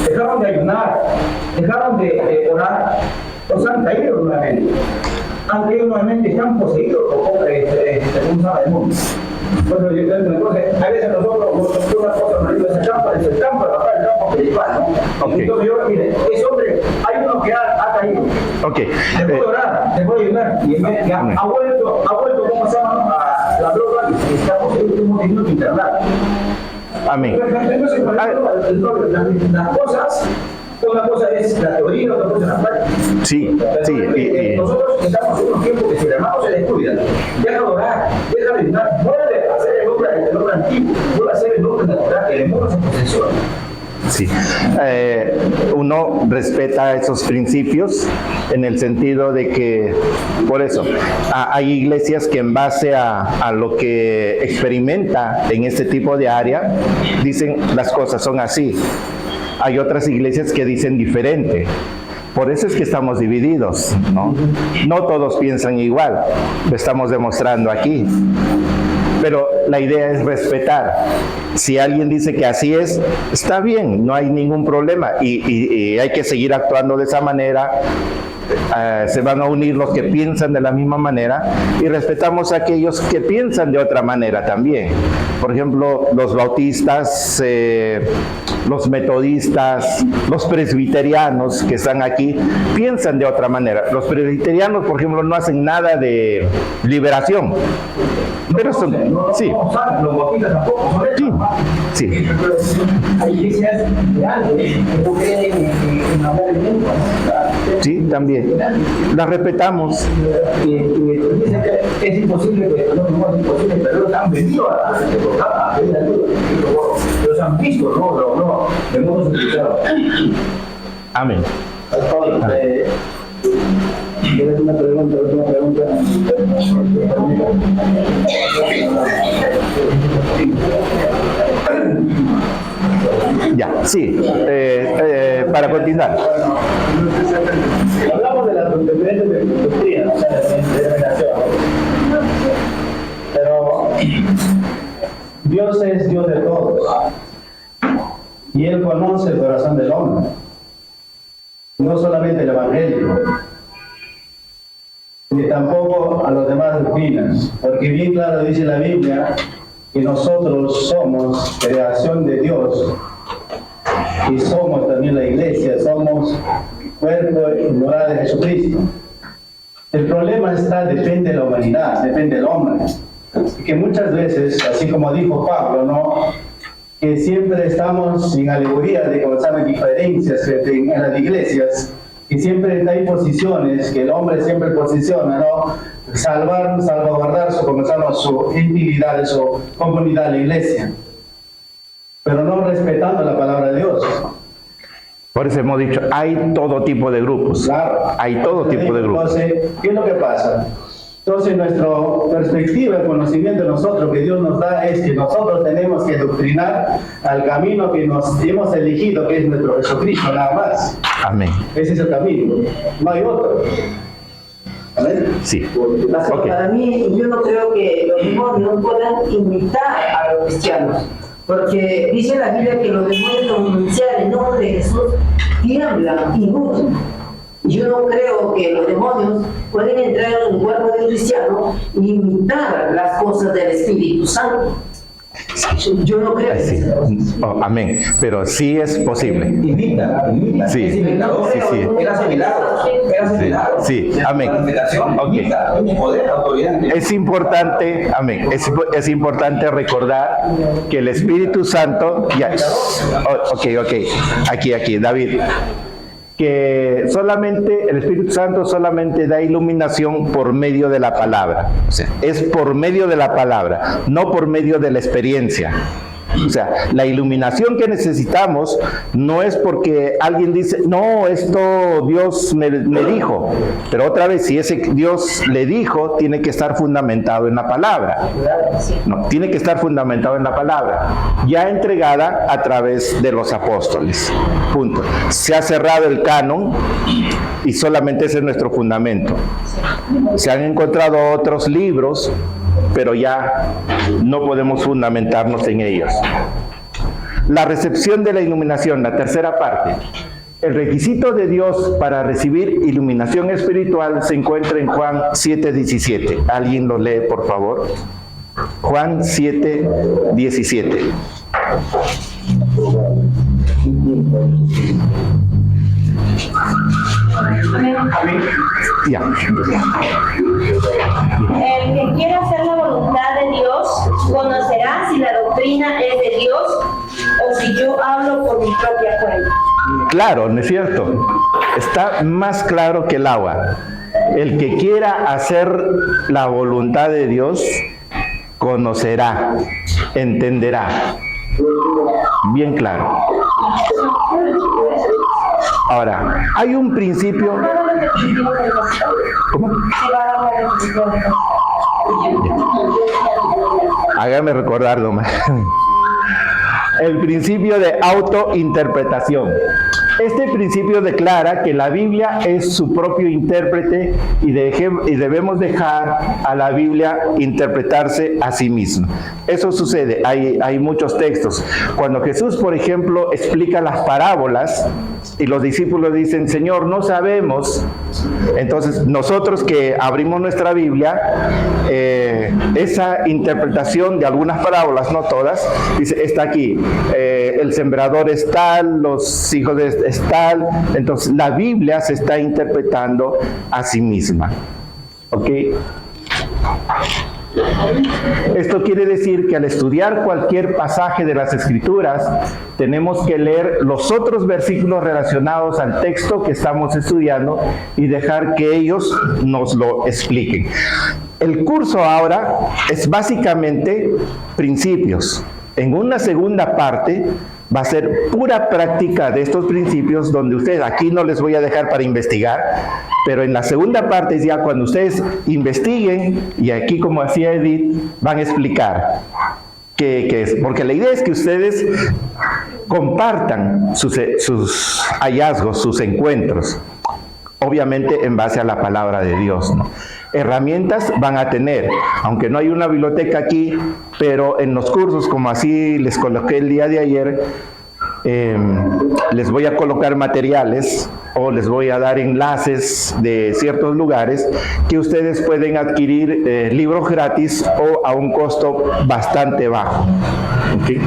dejaron de ayunar, dejaron de orar, los han caído nuevamente. Han caído nuevamente y están poseídos por un sabe mundo. Entonces, a veces nosotros una cosa nos dice ese campo, el campo principal, ¿no? Okay. Entonces yo, mire, ese hombre, hay uno que ha caído. Okay. Se puede orar, se puede ayudar, y ha vuelto, ¿cómo se llama? A la droga y está poseído, hemos tenido que internar. Amén. Entonces, las cosas, una cosa es la teoría, otra cosa es la práctica. Sí. Nosotros estamos en unos tiempos que si el hermano se descuida, deja de orar, deja de ayudar, vuelve a hacer el hombre antiguo, vuelve a hacer el hombre natural, que el mundo se posesiona. Sí, uno respeta esos principios en el sentido de que, por eso, hay iglesias que en base a lo que experimenta en este tipo de área, dicen las cosas son así. Hay otras iglesias que dicen diferente. Por eso es que estamos divididos, ¿no? No todos piensan igual, lo estamos demostrando aquí. Pero la idea es respetar. Si alguien dice que así es, está bien, no hay ningún problema. Y hay que seguir actuando de esa manera. Se van a unir los que piensan de la misma manera y respetamos a aquellos que piensan de otra manera también. Por ejemplo, los bautistas, los metodistas, los presbiterianos que están aquí, piensan de otra manera. Los presbiterianos, por ejemplo, no hacen nada de liberación. Pero son, sí. Los bautistas tampoco son Sí, sí. Hay iglesias grandes que no creen en hablar en lenguas. Sí, también. La respetamos. Dicen que es imposible, no es imposible, pero ellos han venido a pedir ayuda. Los han visto, no, hemos escuchado. Amén. ¿Tienes una pregunta? ¿Última pregunta? Ya, sí. Para continuar. Hablamos de las diferentes doctrinas, o sea, de revelación. Pero Dios es Dios de todos. Y Él conoce el corazón del hombre. No solamente el Evangelio, ni tampoco a las demás doctrinas. Porque bien claro dice la Biblia que nosotros somos creación de Dios. Y somos también la iglesia, somos cuerpo y morada de Jesucristo. El problema depende de la humanidad, depende del hombre. Que muchas veces, así como dijo Pablo, ¿no? Que siempre estamos en alegoría de causar diferencias en las iglesias, y siempre hay posiciones que el hombre siempre posiciona, ¿no? Salvaguardar su intimidad, su comunidad, la iglesia, pero no respetando la palabra de Dios. Por eso hemos dicho, hay todo tipo de grupos. Claro. Hay todo tipo de grupos. Entonces, ¿qué es lo que pasa? Entonces, nuestra perspectiva, el conocimiento de nosotros que Dios nos da es que nosotros tenemos que doctrinar al camino que nos hemos elegido, que es nuestro Jesucristo, nada más. Amén. Ese es el camino, no hay otro. ¿Amén? Sí. Pastor, Ok. para mí, yo no creo que los demonios puedan imitar a los cristianos, porque dice la Biblia que los demonios pronunciar el nombre de Jesús tiemblan y huyen. Yo no creo que los demonios pueden entrar en el cuerpo del cristiano e imitar las cosas del Espíritu Santo. Yo no creo que Sí. sea posible. Oh, amén. Pero sí es posible. Imita. Sí. Es imitador. Sí, sí. Él hace milagros. Sí, amén. Ok. Tiene poder, autoridad. Es importante, amén, es importante recordar que el Espíritu Santo, ya, ok, aquí, David, que solamente, el Espíritu Santo solamente da iluminación por medio de la palabra, o sea, es por medio de la palabra, no por medio de la experiencia. O sea, la iluminación que necesitamos no es porque alguien dice, no, esto Dios me dijo. Pero otra vez, si ese Dios le dijo, tiene que estar fundamentado en la palabra. No, tiene que estar fundamentado en la palabra, ya entregada a través de los apóstoles. Punto. Se ha cerrado el canon y solamente ese es nuestro fundamento. Se han encontrado otros libros, pero ya no podemos fundamentarnos en ellos. La recepción de la iluminación, la tercera parte. El requisito de Dios para recibir iluminación espiritual se encuentra en Juan 7:17. ¿Alguien lo lee, por favor? Juan 7:17. Ya. El que quiera hacer la voluntad de Dios conocerá si la doctrina es de Dios o si yo hablo por mi propia cuenta. Claro, ¿no es cierto? Está más claro que el agua. El que quiera hacer la voluntad de Dios conocerá, entenderá. Bien claro. Ahora, hay un principio. ¿Cómo? Hágame recordar nomás. El principio de autointerpretación. Este principio declara que la Biblia es su propio intérprete y debemos dejar a la Biblia interpretarse a sí misma. Eso sucede, hay muchos textos. Cuando Jesús, por ejemplo, explica las parábolas y los discípulos dicen, Señor, no sabemos. Entonces, nosotros que abrimos nuestra Biblia, esa interpretación de algunas parábolas, no todas, dice, está aquí, el sembrador es tal, los hijos es tal. Entonces, la Biblia se está interpretando a sí misma. ¿Ok? Esto quiere decir que al estudiar cualquier pasaje de las Escrituras, tenemos que leer los otros versículos relacionados al texto que estamos estudiando y dejar que ellos nos lo expliquen. El curso ahora es básicamente principios. En una segunda parte va a ser pura práctica de estos principios, donde ustedes, aquí no les voy a dejar para investigar, pero en la segunda parte es ya cuando ustedes investiguen, y aquí como hacía Edith, van a explicar qué es. Porque la idea es que ustedes compartan sus hallazgos, sus encuentros, obviamente en base a la palabra de Dios, ¿no? Herramientas van a tener, aunque no hay una biblioteca aquí, pero en los cursos, como así les coloqué el día de ayer, les voy a colocar materiales o les voy a dar enlaces de ciertos lugares que ustedes pueden adquirir libros gratis o a un costo bastante bajo. ¿Okay?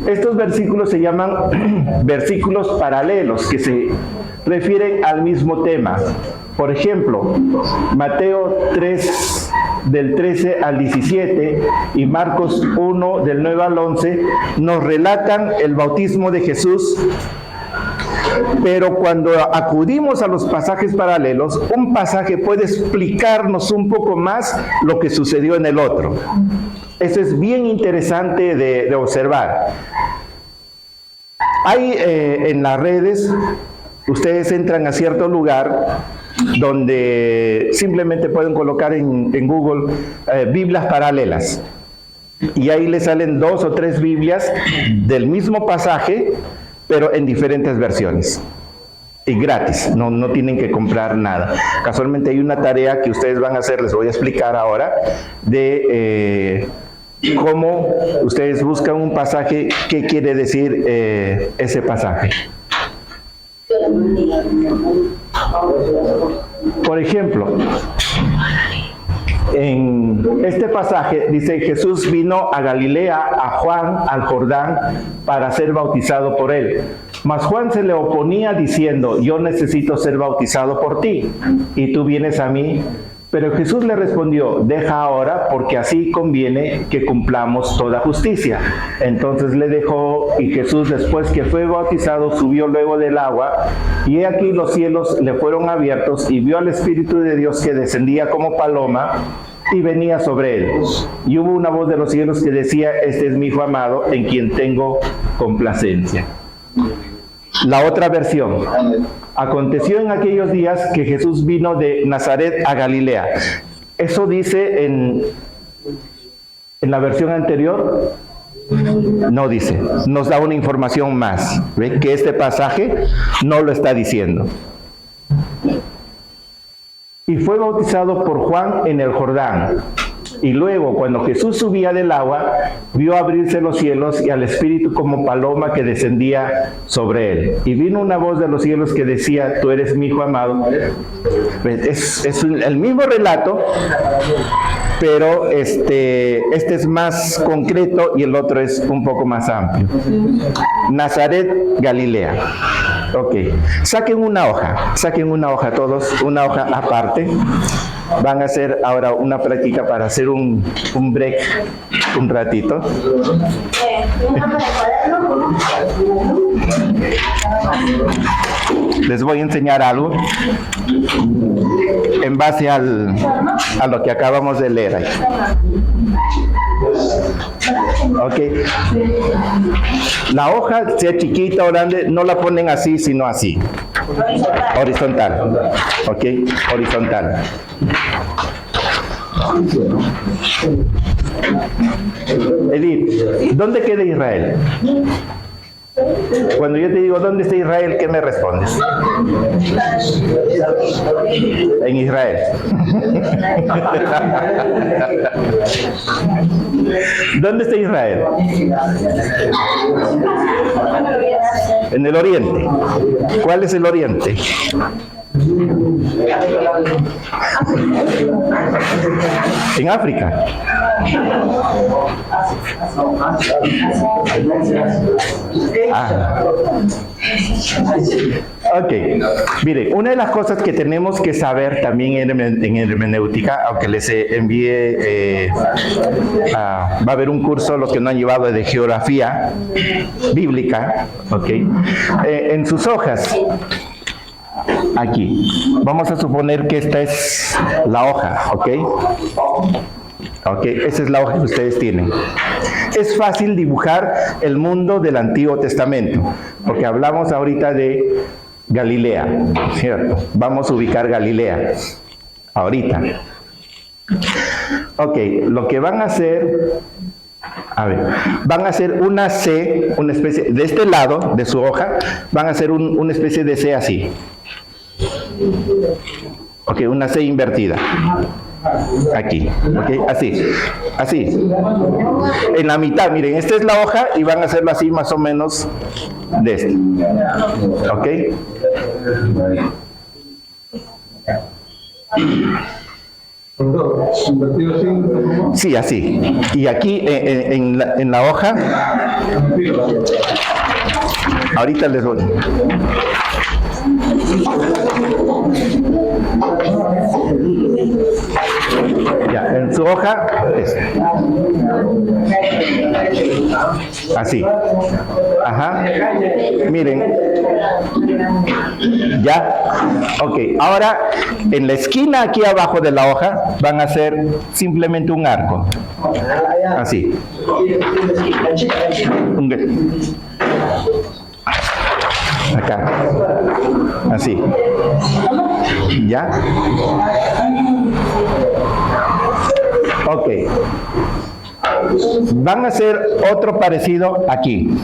Estos versículos se llaman versículos paralelos, que se refieren al mismo tema. Por ejemplo, Mateo 3, del 13 al 17, y Marcos 1, del 9 al 11, nos relatan el bautismo de Jesús. Pero cuando acudimos a los pasajes paralelos, un pasaje puede explicarnos un poco más lo que sucedió en el otro. Eso es bien interesante de observar. Hay en las redes, ustedes entran a cierto lugar donde simplemente pueden colocar en Google Biblias paralelas. Y ahí les salen 2 o 3 Biblias del mismo pasaje, pero en diferentes versiones. Y gratis, no tienen que comprar nada. Casualmente hay una tarea que ustedes van a hacer, les voy a explicar ahora, de cómo ustedes buscan un pasaje, qué quiere decir ese pasaje. Por ejemplo, en este pasaje dice: Jesús vino a Galilea, a Juan, al Jordán, para ser bautizado por él. Mas Juan se le oponía diciendo: yo necesito ser bautizado por ti, y tú vienes a mí. Pero Jesús le respondió: deja ahora, porque así conviene que cumplamos toda justicia. Entonces le dejó, y Jesús, después que fue bautizado, subió luego del agua, y he aquí los cielos le fueron abiertos, y vio al Espíritu de Dios que descendía como paloma y venía sobre él. Y hubo una voz de los cielos que decía: este es mi Hijo amado, en quien tengo complacencia. La otra versión: aconteció en aquellos días que Jesús vino de Nazaret a Galilea. Eso dice en la versión anterior, no dice, nos da una información más. ¿Ve? Que este pasaje no lo está diciendo. Y fue bautizado por Juan en el Jordán. Y luego, cuando Jesús subía del agua, vio abrirse los cielos y al Espíritu como paloma que descendía sobre él. Y vino una voz de los cielos que decía: tú eres mi Hijo amado. Es el mismo relato, pero este es más concreto y el otro es un poco más amplio. Nazaret, Galilea. Ok, saquen una hoja todos, una hoja aparte. Van a hacer ahora una práctica para hacer un break, un ratito. Les voy a enseñar algo en base a lo que acabamos de leer ahí. Ok. La hoja, sea chiquita o grande, no la ponen así, sino así. Horizontal. Ok, horizontal. Edith, ¿dónde queda Israel? Cuando yo te digo ¿dónde está Israel?, ¿qué me respondes? En Israel. ¿Dónde está Israel? En el oriente. ¿Cuál es el oriente? En África. Ok, miren, una de las cosas que tenemos que saber también en hermenéutica, aunque les envié, va a haber un curso, los que no han llevado, de geografía bíblica, ok, en sus hojas, aquí, vamos a suponer que esta es la hoja, ok. Ok, esa es la hoja que ustedes tienen. Es fácil dibujar el mundo del Antiguo Testamento, porque hablamos ahorita de Galilea, ¿cierto? Vamos a ubicar Galilea, ahorita. Ok, lo que van a hacer, a ver, van a hacer una C, una especie, de este lado de su hoja, van a hacer una especie de C así. Ok, una C invertida. Aquí, ok, así, así. En la mitad, miren, esta es la hoja y van a hacerlo así más o menos de este. Ok. Sí, así. Y aquí en la hoja, ahorita les voy. Ya, en su hoja, así. Ajá. Miren. Ya. Ok. Ahora, en la esquina aquí abajo de la hoja, van a hacer simplemente un arco. Así. Acá. Así. ¿Ya? Ok. Van a hacer otro parecido aquí.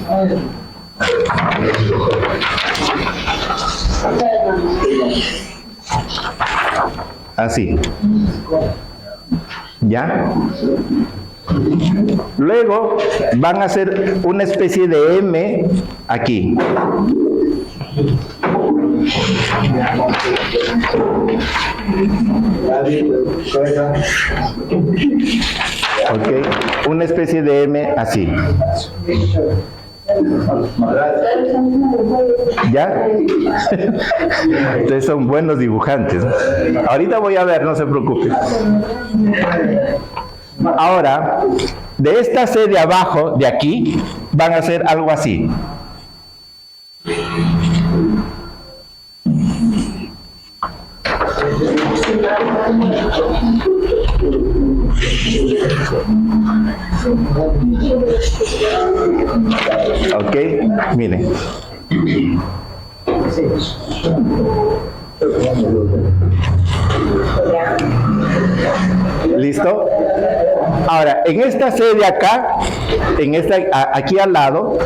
Así. ¿Ya? Luego van a hacer una especie de M aquí. Ok, una especie de M así. ¿Ya? Ustedes son buenos dibujantes. Ahorita voy a ver, no se preocupen. Ahora, de esta C de abajo, de aquí, van a hacer algo así. Ok, miren. ¿Listo? Ahora, en esta C de acá, en esta, aquí al lado,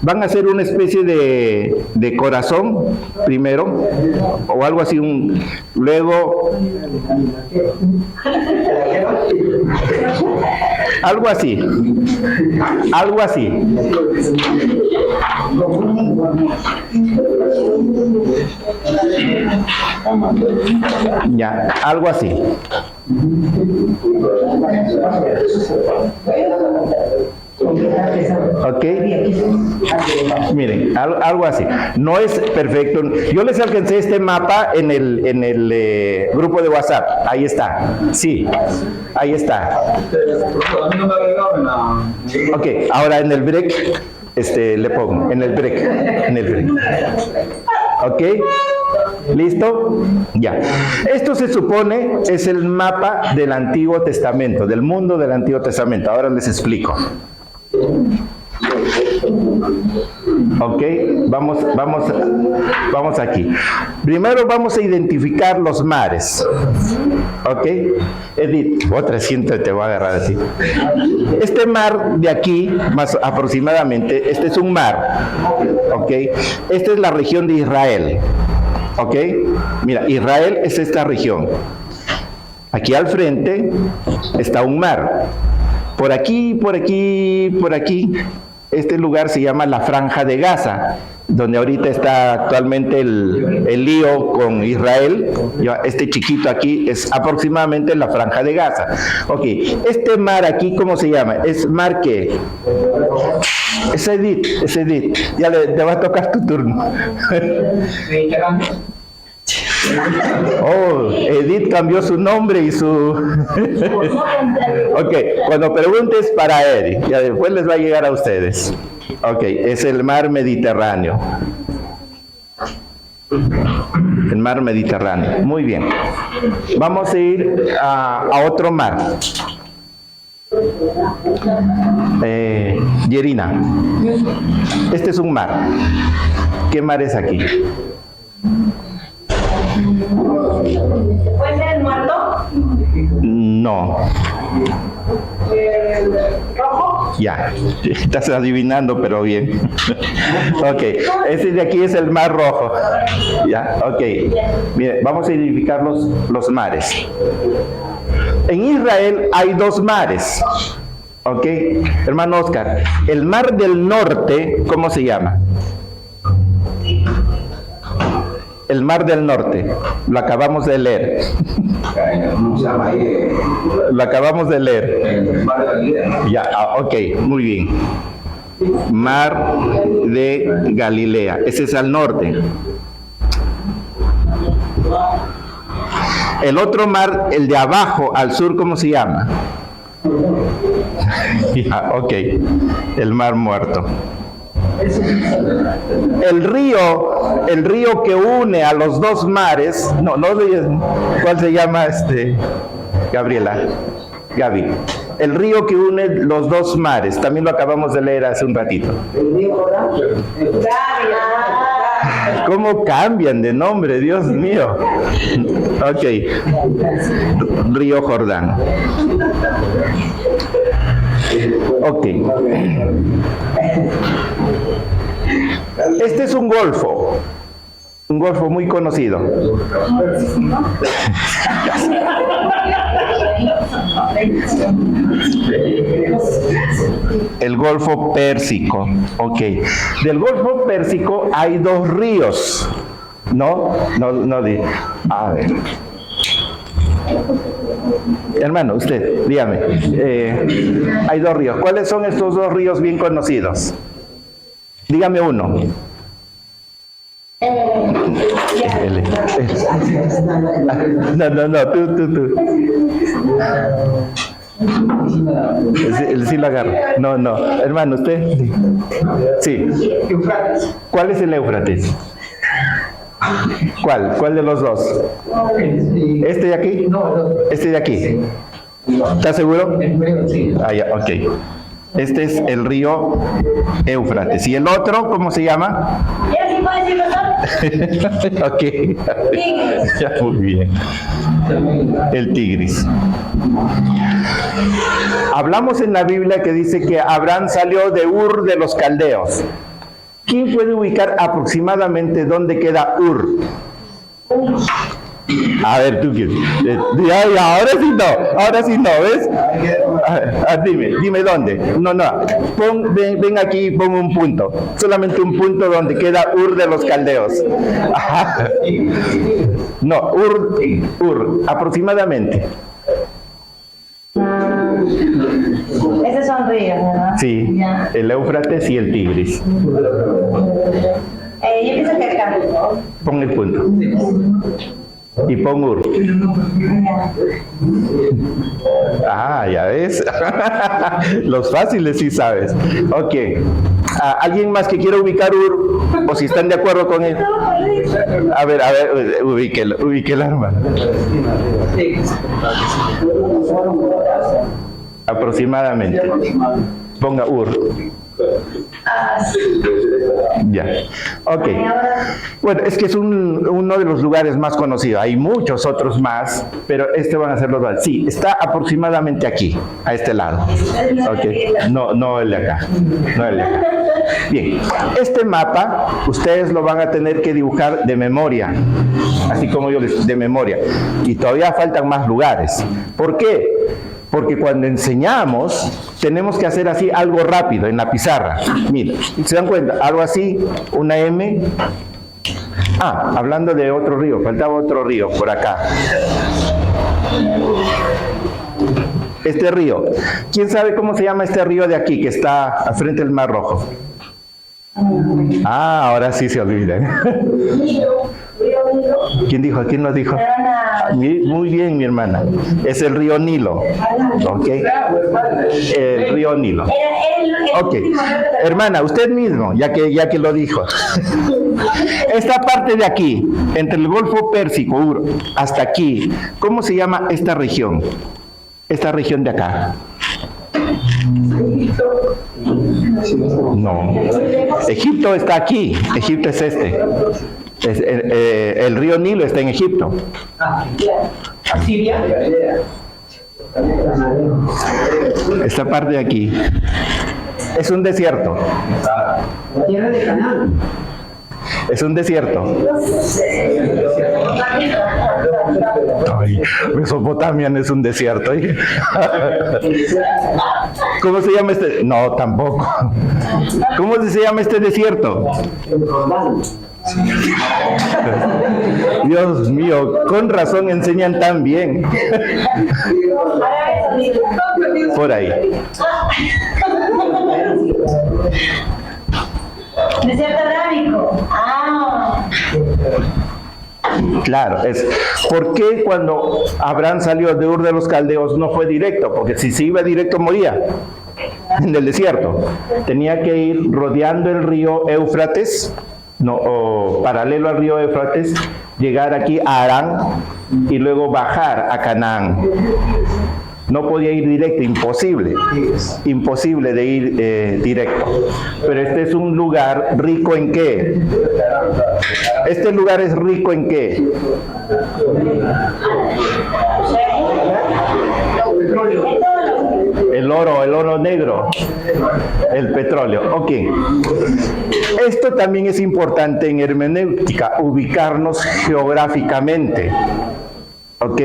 van a hacer una especie de corazón primero, o algo así, luego, algo así, ya, algo así. Ok, miren, algo así. No es perfecto. Yo les alcancé este mapa en el grupo de WhatsApp. Ahí está. Sí, ahí está. Ok, ahora en el break, le pongo. En el break. Ok. ¿Listo? Ya. Esto se supone es el mapa del Antiguo Testamento, del mundo del Antiguo Testamento. Ahora les explico. Ok, vamos aquí. Primero vamos a identificar los mares. Ok, Edith, otra siento te voy a agarrar así. Este mar de aquí, más aproximadamente, este es un mar. Ok, esta es la región de Israel. Ok, mira, Israel es esta región. Aquí al frente está un mar. Por aquí, este lugar se llama la Franja de Gaza. donde ahorita está actualmente el lío con Israel. Este chiquito aquí es aproximadamente la Franja de Gaza. Ok, este mar aquí, ¿cómo se llama? ¿Es mar qué? Es Edith. Ya te va a tocar tu turno. Oh, Edith cambió su nombre y su... Ok, cuando preguntes para Edith, ya después les va a llegar a ustedes. Ok, es el mar Mediterráneo. El mar Mediterráneo. Muy bien. Vamos a ir a otro mar. Yerina, este es un mar. ¿Qué mar es aquí? ¿Puede ser el muerto? No. ¿Rojo? Ya, estás adivinando, pero bien. Ok, este de aquí es el mar Rojo. Ya, ok. Mire, vamos a identificar los mares. En Israel hay dos mares. Ok, hermano Oscar, el mar del norte, ¿cómo se llama? El mar del norte, lo acabamos de leer. Lo acabamos de leer. Ya, ok, muy bien. Mar de Galilea, ese es al norte. El otro mar, el de abajo, al sur, ¿cómo se llama? Ya, ok, el mar Muerto. El río que une a los dos mares, ¿cuál se llama Gabriela? Gaby. El río que une los dos mares, también lo acabamos de leer hace un ratito. El río Jordán. ¿Cómo cambian de nombre, Dios mío? Ok, río Jordán. Ok. Este es un golfo muy conocido. El Golfo Pérsico. Ok. Del Golfo Pérsico hay dos ríos. No. A ver. Hermano, usted, dígame. Hay dos ríos. ¿Cuáles son estos dos ríos bien conocidos? Dígame uno. No, tú. Sí lo agarro. No, hermano, usted. Sí. ¿Cuál es el Éufrates? ¿Cuál de los dos? ¿Este de aquí? ¿Este de aquí? ¿Estás seguro? Ah, ya, ok. Este es el río Éufrates. ¿Y el otro, cómo se llama? ¿Ya sí puede decirlo? Ok. Ya, muy bien. El Tigris. Hablamos en la Biblia que dice que Abraham salió de Ur de los Caldeos. ¿Quién puede ubicar aproximadamente dónde queda Ur? A ver, tú quieres. Ya, ahora sí no, ¿ves? Dime dónde. No. Ven aquí y pon un punto. Solamente un punto donde queda Ur de los Caldeos. Ajá. No, Ur, aproximadamente. Esos son ríos, ¿verdad? Sí, el Éufrates y el Tigris. Yo pienso que acá. Pon el punto. Y pon Ur. Ah, ya ves. Los fáciles sí sabes. Ok. ¿Alguien más que quiera ubicar Ur? O si están de acuerdo con él. A ver, ubíquela, hermano. Aproximadamente. Ponga Ur. Ya. Ok. Bueno, es que es uno de los lugares más conocidos. Hay muchos otros más, pero van a ser los más. Sí, está aproximadamente aquí, a este lado. Ok. No el de acá. No el de acá. Bien. Este mapa, ustedes lo van a tener que dibujar de memoria. Así como yo les de memoria. Y todavía faltan más lugares. ¿Por qué? porque cuando enseñamos tenemos que hacer así algo rápido en la pizarra. Mira, ¿se dan cuenta? Algo así, una M. Ah, hablando de otro río, faltaba otro río por acá. Este río. ¿Quién sabe cómo se llama este río de aquí que está al frente del Mar Rojo? Ah, ahora sí se olvidan. ¿Quién dijo? ¿Quién lo dijo? Muy bien, mi hermana. Es el río Nilo. ¿Ok? El río Nilo. Ok. Hermana, usted mismo, ya que lo dijo. Esta parte de aquí, entre el Golfo Pérsico hasta aquí, ¿cómo se llama esta región? Esta región de acá. No. Egipto está aquí. Egipto es este. El río Nilo está en Egipto. Esta parte de aquí es un desierto. La tierra de Canaán. Es un desierto. Ay, Mesopotamia no es un desierto. ¿Cómo se llama este? No, tampoco. ¿Cómo se llama este desierto? Dios mío, con razón enseñan tan bien. Por ahí. Desierto arábico. Ah. Claro, es ¿por qué cuando Abraham salió de Ur de los Caldeos no fue directo? Porque si se iba directo moría en el desierto. Tenía que ir rodeando el río Éufrates, o paralelo al río Éufrates, llegar aquí a Harán y luego bajar a Canaán. No podía ir directo, imposible de ir directo. Pero este es un lugar rico en ¿qué? Este lugar es rico en ¿qué? El oro negro, el petróleo. Ok. Esto también es importante en hermenéutica, ubicarnos geográficamente. Ok.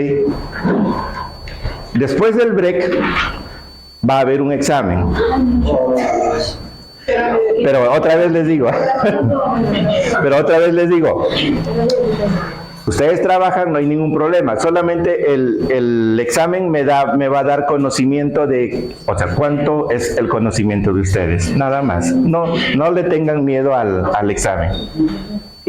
Después del break va a haber un examen. Pero otra vez les digo, ustedes trabajan, no hay ningún problema. Solamente el examen me va a dar conocimiento de, o sea, cuánto es el conocimiento de ustedes. Nada más. No le tengan miedo al examen.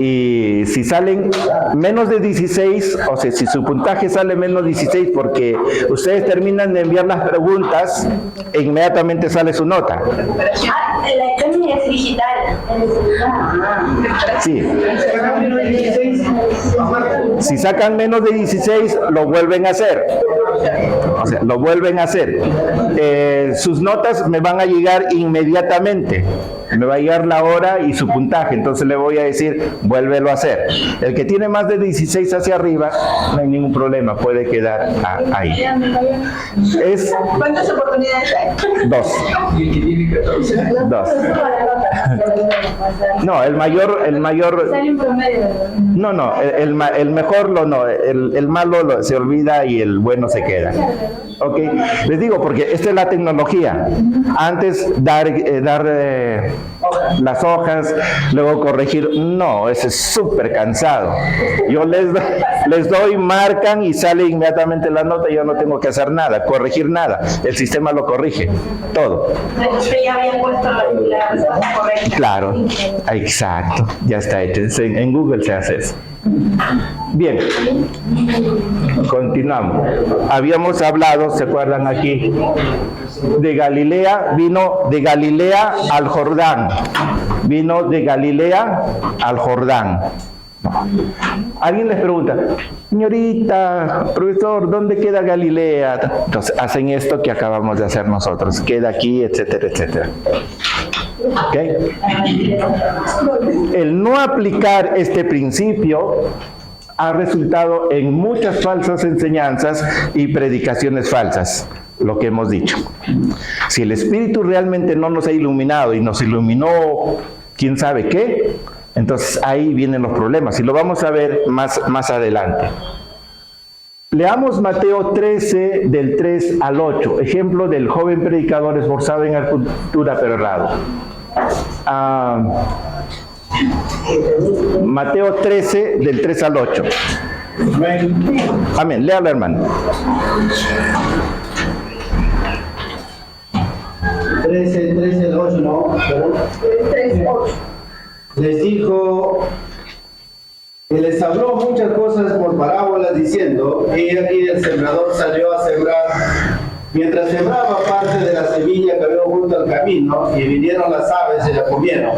Y si salen menos de 16, o sea, si su puntaje sale menos de 16 porque ustedes terminan de enviar las preguntas, e inmediatamente sale su nota. El examen es digital. Sí. Si sacan menos de 16, lo vuelven a hacer. O sea, lo vuelven a hacer. Sus notas me van a llegar inmediatamente. Me va a llegar la hora y su puntaje, entonces le voy a decir, vuélvelo a hacer. El que tiene más de 16 hacia arriba, no hay ningún problema, puede quedar ahí. ¿Cuántas oportunidades hay? 2. No, el mayor. No, el mejor el malo se olvida y el bueno se queda. Ok, les digo porque esta es la tecnología. Antes dar las hojas, luego corregir, no, eso es súper cansado. Yo les doy, marcan y sale inmediatamente la nota y yo no tengo que hacer nada, corregir nada. El sistema lo corrige, todo. Usted ya había puesto la correcta. Claro, exacto, ya está hecho. En Google se hace eso. Bien, continuamos. Habíamos hablado, ¿se acuerdan aquí? De Galilea, vino de Galilea al Jordán. Vino de Galilea al Jordán. Alguien les pregunta, señorita, profesor, ¿dónde queda Galilea? Entonces hacen esto que acabamos de hacer nosotros, queda aquí, etcétera, etcétera. ¿Okay? El no aplicar este principio ha resultado en muchas falsas enseñanzas y predicaciones falsas, lo que hemos dicho. Si el Espíritu realmente no nos ha iluminado y nos iluminó quién sabe qué, entonces ahí vienen los problemas y lo vamos a ver más adelante. Leamos Mateo 13, del 3 al 8. Ejemplo del joven predicador esforzado en agricultura pero errado. Mateo 13, del 3 al 8. Amén. Léalo, hermano. 13 al 8, ¿no? 3, 8. Les dijo, y les habló muchas cosas por parábolas, diciendo, he aquí el sembrador salió a sembrar. Mientras sembraba, parte de la semilla cayó junto al camino, y vinieron las aves y la comieron.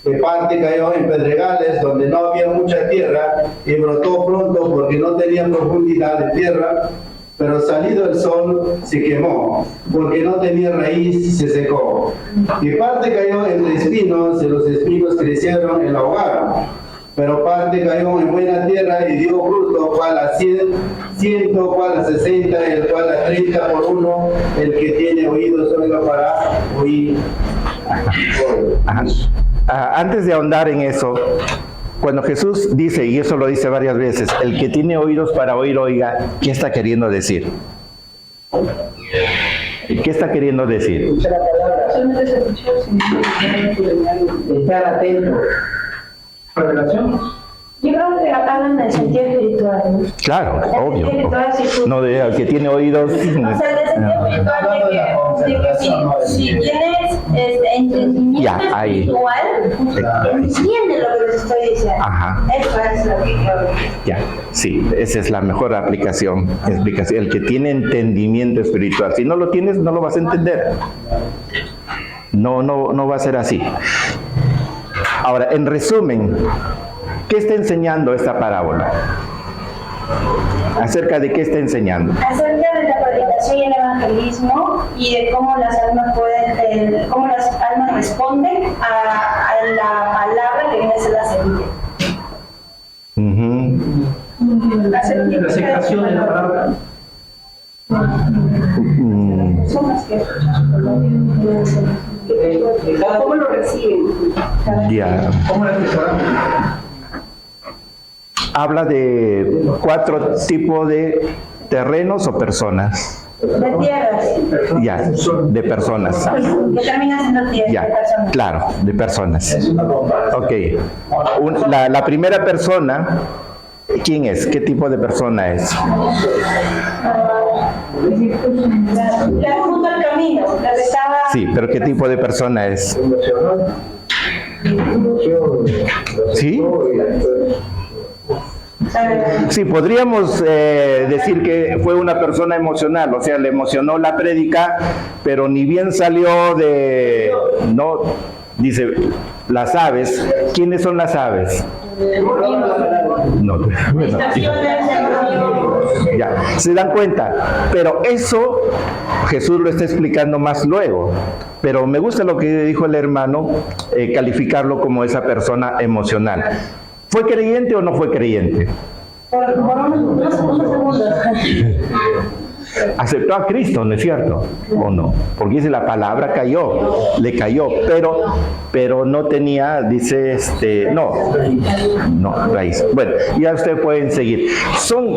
Que parte cayó en pedregales, donde no había mucha tierra, y brotó pronto porque no tenía profundidad de tierra, pero salido el sol se quemó, porque no tenía raíz, se secó. Y parte cayó entre espinos, y los espinos crecieron y la ahogaron. Pero parte cayó en buena tierra y dio fruto, cual a 100, cual a 60, el cual a 30 por uno. El que tiene oídos oiga para oír. Ajá. Antes de ahondar en eso, cuando Jesús dice, y eso lo dice varias veces, el que tiene oídos para oír, oiga, ¿qué está queriendo decir? ¿Qué está queriendo decir? Escucha la palabra. Solamente se escuchó sin Estar atento. ¿Revelación? Yo creo que hablan del sentido espiritual, ¿no? Claro, obvio. Espiritual, sí. No de al que tiene oídos. O sea, del sentido espiritual de que si tienes entendimiento Ya, ahí. espiritual, entiende lo que les estoy diciendo. Ajá. Eso es lo que yo... Ya, sí, esa es la mejor explicación. El que tiene entendimiento espiritual. Si no lo tienes, no lo vas a entender. No va a ser así. Ahora, en resumen, ¿qué está enseñando esta parábola? ¿Acerca de qué está enseñando? Acerca de la predicación y el evangelismo y de cómo las almas cómo las almas responden a la palabra que viene a ser la semilla. Ujú. La aceptación de la palabra. ¿Cómo lo reciben? Ya. ¿Cómo la asesoramos? Habla de 4 tipos de terrenos o personas. De tierras. Ya, de personas. Que termina siendo tierra. Ya, de personas. claro, de personas. Es una comparación. Ok. La primera persona, ¿quién es? ¿Qué tipo de persona es? La junto al camino, la que estaba... Sí, pero ¿qué tipo de persona es? ¿Sí? Sí, podríamos decir que fue una persona emocional, o sea, le emocionó la prédica, pero ni bien salió de... No, dice, las aves. ¿Quiénes son las aves? No, bueno, ya, se dan cuenta, pero eso Jesús lo está explicando más luego. Pero me gusta lo que dijo el hermano, calificarlo como esa persona emocional. ¿Fue creyente o no fue creyente? Por unos segundos. Aceptó a Cristo, ¿no es cierto? ¿O no? Porque dice la palabra cayó, le cayó, pero no tenía, dice, no, raíz. Bueno, ya ustedes pueden seguir. Son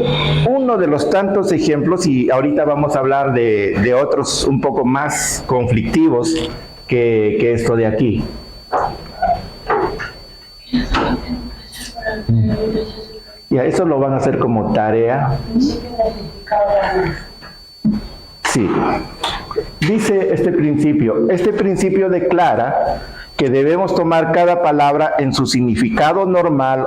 uno de los tantos ejemplos y ahorita vamos a hablar de otros un poco más conflictivos que esto de aquí. Ya, eso lo van a hacer como tarea. Sí. Dice este principio declara que debemos tomar cada palabra en su significado normal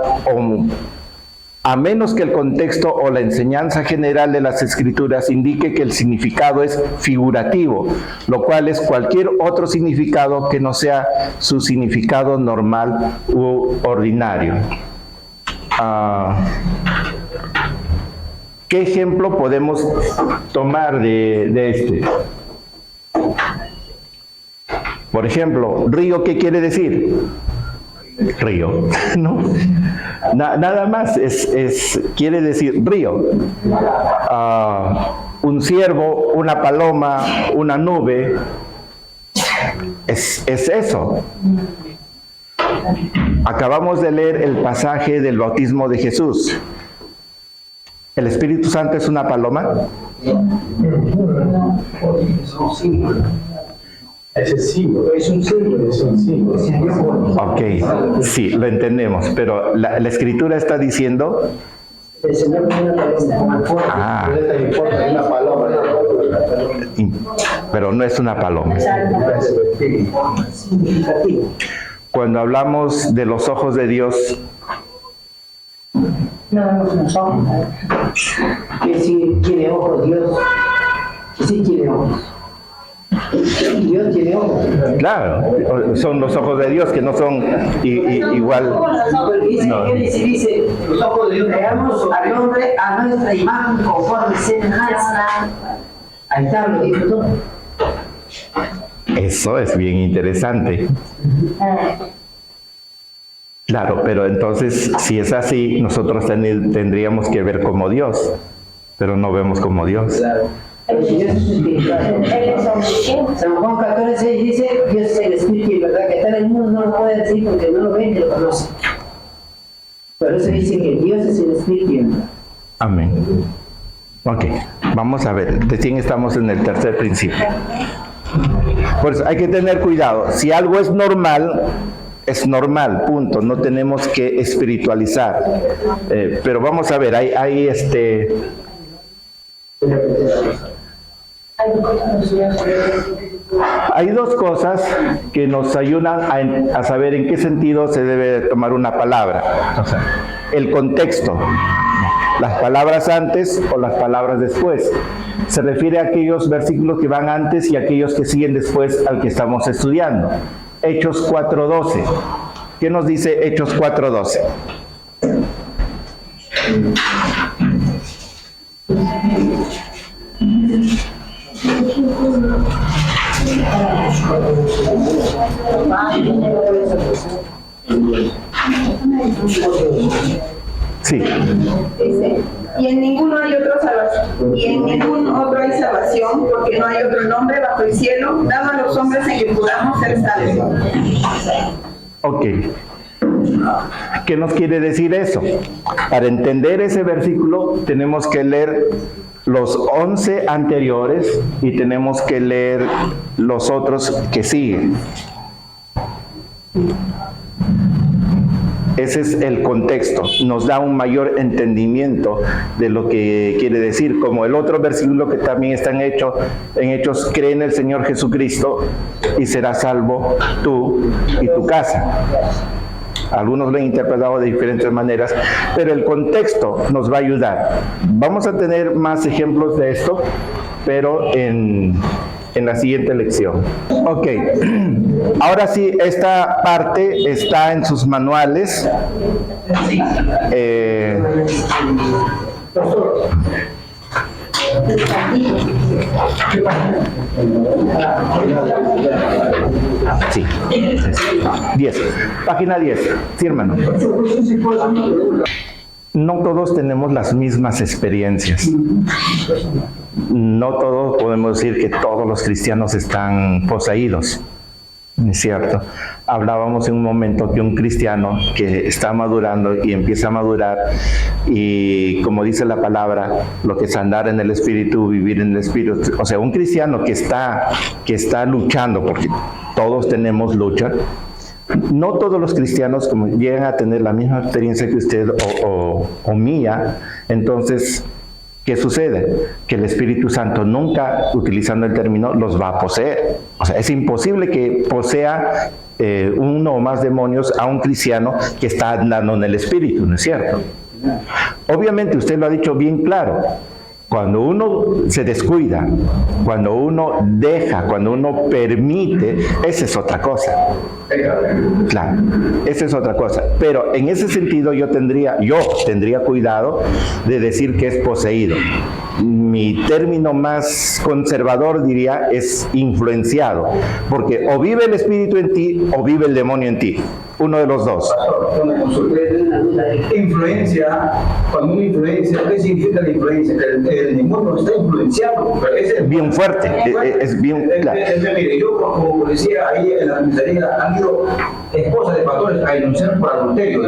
a menos que el contexto o la enseñanza general de las Escrituras indique que el significado es figurativo, lo cual es cualquier otro significado que no sea su significado normal u ordinario. ¿Qué ejemplo podemos tomar de este? Por ejemplo, río, ¿qué quiere decir? Río, ¿no? Nada más, quiere decir río. Un ciervo, una paloma, una nube, es eso. Acabamos de leer el pasaje del bautismo de Jesús. ¿El Espíritu Santo es una paloma? Ese símbolo, es un símbolo. Ok, sí, lo entendemos, pero la Escritura está diciendo... El Señor tiene una paloma. Ah, Una paloma. pero no es una paloma. Significativo. Cuando hablamos de los ojos de Dios, No son. Que si tiene ojos Dios, sí tiene ojos. Dios tiene ojos. claro, son los ojos de Dios que no son igual. Dice, No. dice, los ojos de Dios, creamos al hombre a nuestra imagen conforme semejanza. Ahí está, lo dijo todo. Eso es bien interesante. Claro, pero entonces, si es así, nosotros tendríamos que ver como Dios, pero no vemos como Dios. El Señor es espiritual. San Juan 14 dice, Dios es el Espíritu y verdad que está en el mundo, no lo puede decir porque no lo ven ni lo conocen. Por eso dice que Dios es el Espíritu y verdad. Amén. Ok, vamos a ver, recién estamos en el tercer principio. Por eso hay que tener cuidado. Si algo es normal, punto. No tenemos que espiritualizar. Pero vamos a ver, hay dos cosas que nos ayudan a saber en qué sentido se debe tomar una palabra. O sea, el contexto, las palabras antes o las palabras después. Se refiere a aquellos versículos que van antes y aquellos que siguen después al que estamos estudiando. Hechos 4:12. ¿Qué nos dice Hechos 4:12? Sí. Dice, y en ninguno hay otra salvación, y en ningún otro hay salvación, porque no hay otro nombre bajo el cielo dado a los hombres en que podamos ser salvos. Ok. ¿Qué nos quiere decir eso? Para entender ese versículo tenemos que leer los 11 anteriores y tenemos que leer los otros que siguen. Ese es el contexto, nos da un mayor entendimiento de lo que quiere decir, como el otro versículo que también está en Hechos, cree en el Señor Jesucristo y serás salvo tú y tu casa. Algunos lo han interpretado de diferentes maneras, pero el contexto nos va a ayudar. Vamos a tener más ejemplos de esto, pero en la siguiente lección. Ok, ahora sí, esta parte está en sus manuales. Sí, 10, página 10, sí, hermano. No todos tenemos las mismas experiencias. No todos podemos decir que todos los cristianos están poseídos. ¿Es cierto? Hablábamos en un momento que un cristiano que está madurando y empieza a madurar y como dice la palabra, lo que es andar en el Espíritu, vivir en el Espíritu. O sea, un cristiano que está luchando, porque todos tenemos lucha. No todos los cristianos como llegan a tener la misma experiencia que usted o mía. Entonces, ¿qué sucede? Que el Espíritu Santo nunca, utilizando el término, los va a poseer. O sea, es imposible que posea uno o más demonios a un cristiano que está andando en el Espíritu, ¿no es cierto? Obviamente, usted lo ha dicho bien claro. Cuando uno se descuida, cuando uno deja, cuando uno permite, esa es otra cosa. Claro, esa es otra cosa. Pero en ese sentido yo tendría cuidado de decir que es poseído. Mi término más conservador diría es influenciado, porque o vive el espíritu en ti o vive el demonio en ti. Uno de los dos. Influencia, cuando uno influencia, ¿qué significa la influencia? Que el demonio está influenciando. Es bien fuerte, es bien claro. Mire, yo como policía ahí en la comisaría han ido esposas de pastores a denunciar por adulterio.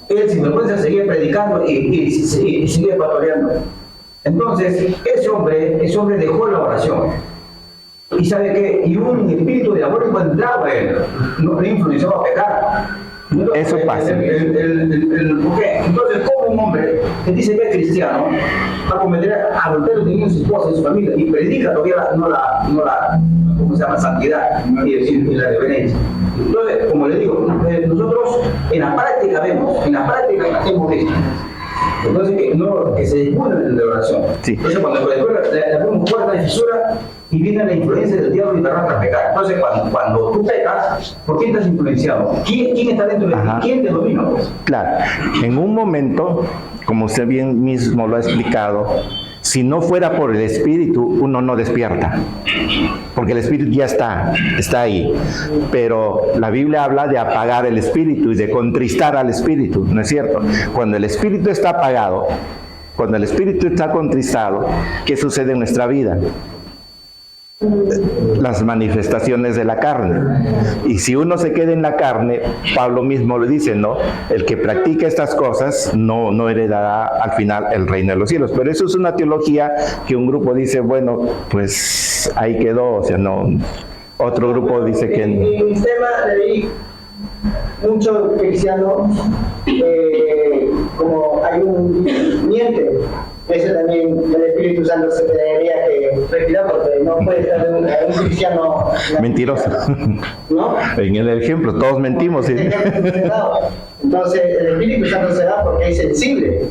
él sin vergüenza seguía predicando y seguía pastoreando. Entonces, ese hombre dejó la oración. ¿Y sabe qué? Y un espíritu diabólico entraba en él, no le influenciaba a pecar. Eso pasa. ¿Por qué? Entonces, ¿cómo un hombre que dice que es cristiano va a cometer adulterio teniendo su esposa y su familia y predica todavía ¿cómo se llama? Santidad y la reverencia? Entonces, como le digo, nosotros en la práctica hemos visto. Entonces, que se descubren de oración. Sí. Entonces, cuando le abrimos puerta de fisura y viene la influencia del diablo y te arranca a pecar. Entonces, cuando tú pecas, ¿por quién estás influenciado? ¿Quién está dentro de ti? ¿Quién te domina? Pues? Claro, en un momento, como usted bien mismo lo ha explicado, si no fuera por el Espíritu, uno no despierta, porque el Espíritu ya está ahí. Pero la Biblia habla de apagar el Espíritu y de contristar al Espíritu, ¿no es cierto? Cuando el Espíritu está apagado, cuando el Espíritu está contristado, ¿qué sucede en nuestra vida? Las manifestaciones de la carne. Y si uno se queda en la carne, Pablo mismo lo dice, ¿no? El que practica estas cosas no heredará al final el reino de los cielos. Pero eso es una teología que un grupo dice, bueno, pues ahí quedó, o sea, no. Otro grupo dice que... En mi tema leí muchos cristianos, como hay un miente. Eso también el Espíritu Santo se tendría que retirar porque no puede estar un cristiano mentiroso. ¿No? En el ejemplo, todos mentimos. ¿Sí? Entonces, el Espíritu Santo se da porque es sensible.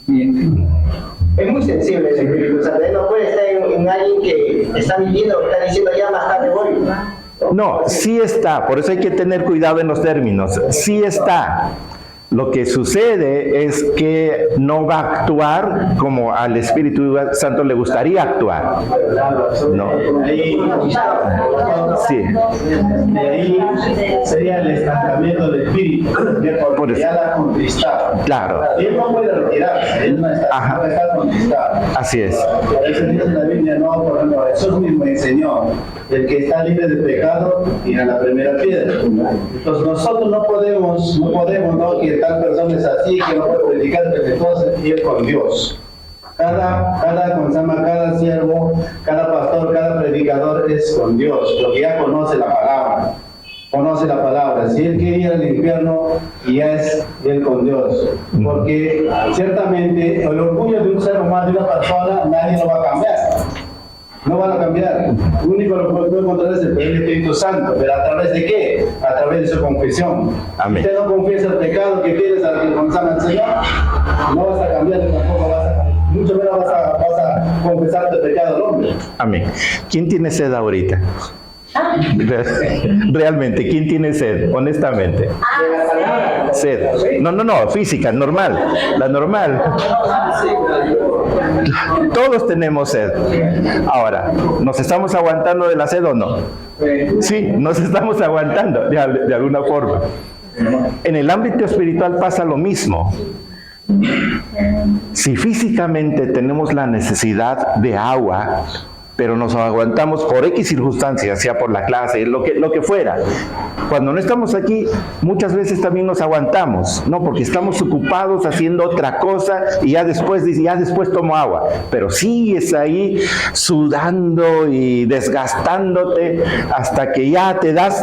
Es muy sensible el Espíritu Santo. Él no puede estar en alguien que está viviendo o está diciendo ya más tarde voy. No, sí está. Por eso hay que tener cuidado en los términos. Sí está. Lo que sucede es que no va a actuar como al Espíritu Santo le gustaría actuar. No. Sí. De ahí sería el estancamiento del Espíritu, porque ya la contristado. Claro. Él no puede retirarse, él no está contristado. Así es. Por eso dice en la Biblia, no, por ejemplo, Jesús mismo enseñó, el que está libre de pecado, tira la primera piedra. Entonces nosotros no podemos, ¿no? Que tal persona es así, que no puede predicar, pero entonces ir con Dios. Cada siervo, cada pastor, cada predicador es con Dios, porque ya conoce la palabra. Si él quiere ir al infierno, ya es él con Dios. Porque ciertamente el orgullo de un ser humano, de una persona, nadie lo va a cambiar. No van a cambiar. Lo único que puede encontrar es el Espíritu Santo. ¿Pero a través de qué? A través de su confesión. Amén. Si usted no confiesa el pecado que tienes al confesar al Señor, no vas a cambiar, tampoco mucho menos vas a confesar el pecado al hombre. Amén. ¿Quién tiene sed ahorita? Realmente, ¿quién tiene sed? Honestamente. Sed. No, física, normal. La normal. Todos tenemos sed. Ahora, ¿nos estamos aguantando de la sed o no? Sí, nos estamos aguantando de alguna forma. En el ámbito espiritual pasa lo mismo. Si físicamente tenemos la necesidad de agua, pero nos aguantamos por X circunstancias, sea por la clase, lo que fuera. Cuando no estamos aquí, muchas veces también nos aguantamos, ¿no? Porque estamos ocupados haciendo otra cosa y ya después tomo agua. Pero sigues ahí sudando y desgastándote hasta que ya te das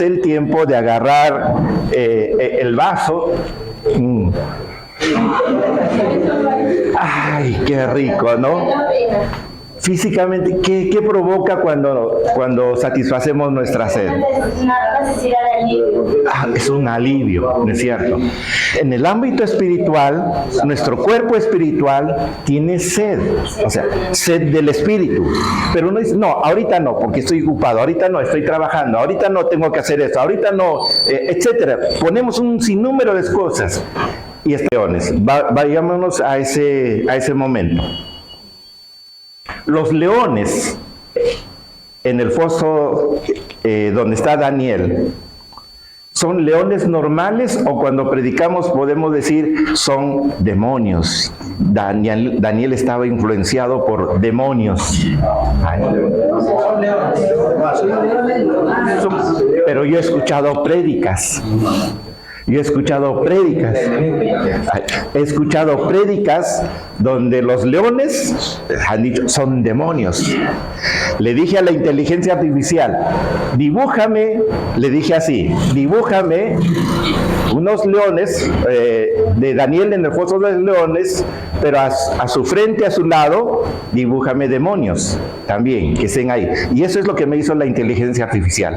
el tiempo de agarrar el vaso. Ay, qué rico, ¿no? Físicamente, ¿qué provoca cuando satisfacemos nuestra sed? Una necesidad de alivio. Es un alivio, ¿no es cierto? En el ámbito espiritual, nuestro cuerpo espiritual tiene sed, o sea, sed del espíritu. Pero uno dice, no, ahorita no, porque estoy ocupado, ahorita no, estoy trabajando, ahorita no tengo que hacer esto, ahorita no, etcétera. Ponemos un sinnúmero de cosas. Y leones, vayámonos a ese momento. Los leones en el foso donde está Daniel, ¿son leones normales o cuando predicamos podemos decir son demonios? Daniel estaba influenciado por demonios. Pero yo he escuchado prédicas Yo he escuchado prédicas. He escuchado prédicas donde los leones han dicho son demonios. Le dije a la inteligencia artificial, dibújame, le dije así, dibújame unos leones de Daniel en el foso de los leones, pero a su frente, a su lado, dibújame demonios también, que estén ahí. Y eso es lo que me hizo la inteligencia artificial.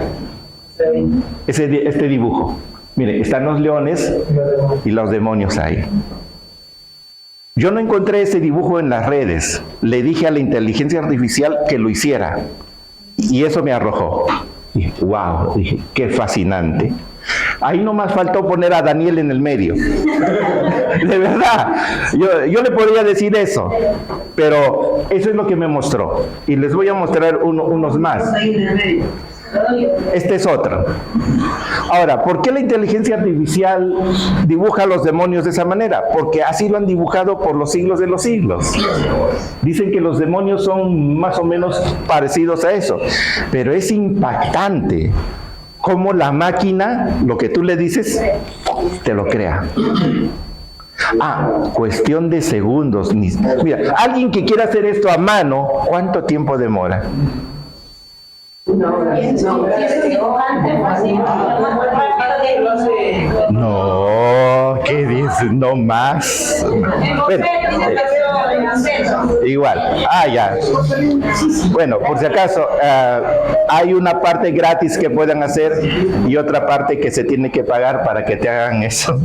Este dibujo. Mire, están los leones y los demonios ahí. Yo no encontré ese dibujo en las redes. Le dije a la inteligencia artificial que lo hiciera. Y eso me arrojó. Y, wow, dije, qué fascinante. Ahí nomás faltó poner a Daniel en el medio. De verdad, yo le podría decir eso, pero eso es lo que me mostró. Y les voy a mostrar unos más. Este es otro. Ahora, ¿por qué la inteligencia artificial dibuja a los demonios de esa manera? Porque así lo han dibujado por los siglos de los siglos. Dicen que los demonios son más o menos parecidos a eso, pero es impactante cómo la máquina, lo que tú le dices, te lo crea. Cuestión de segundos. Mira, alguien que quiera hacer esto a mano, ¿cuánto tiempo demora? No, ¿qué dices? No más. Bueno, igual. Ya. Bueno, por si acaso, hay una parte gratis que puedan hacer y otra parte que se tiene que pagar para que te hagan eso.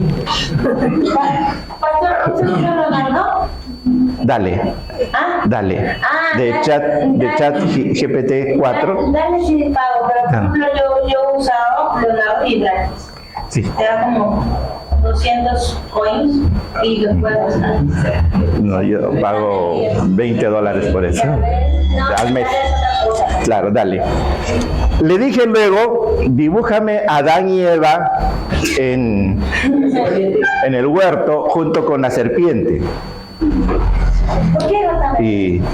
Dale. Dale. De chat GPT 4. Dale si pago, pero por ejemplo yo he usado Leonardo y gratis. Sí. Te da como 200 coins y los puedes usar. No, yo pago $20 por eso. Al mes. Claro, dale. Le dije luego, dibújame a Adán y Eva en el huerto junto con la serpiente. ¿Por qué no también?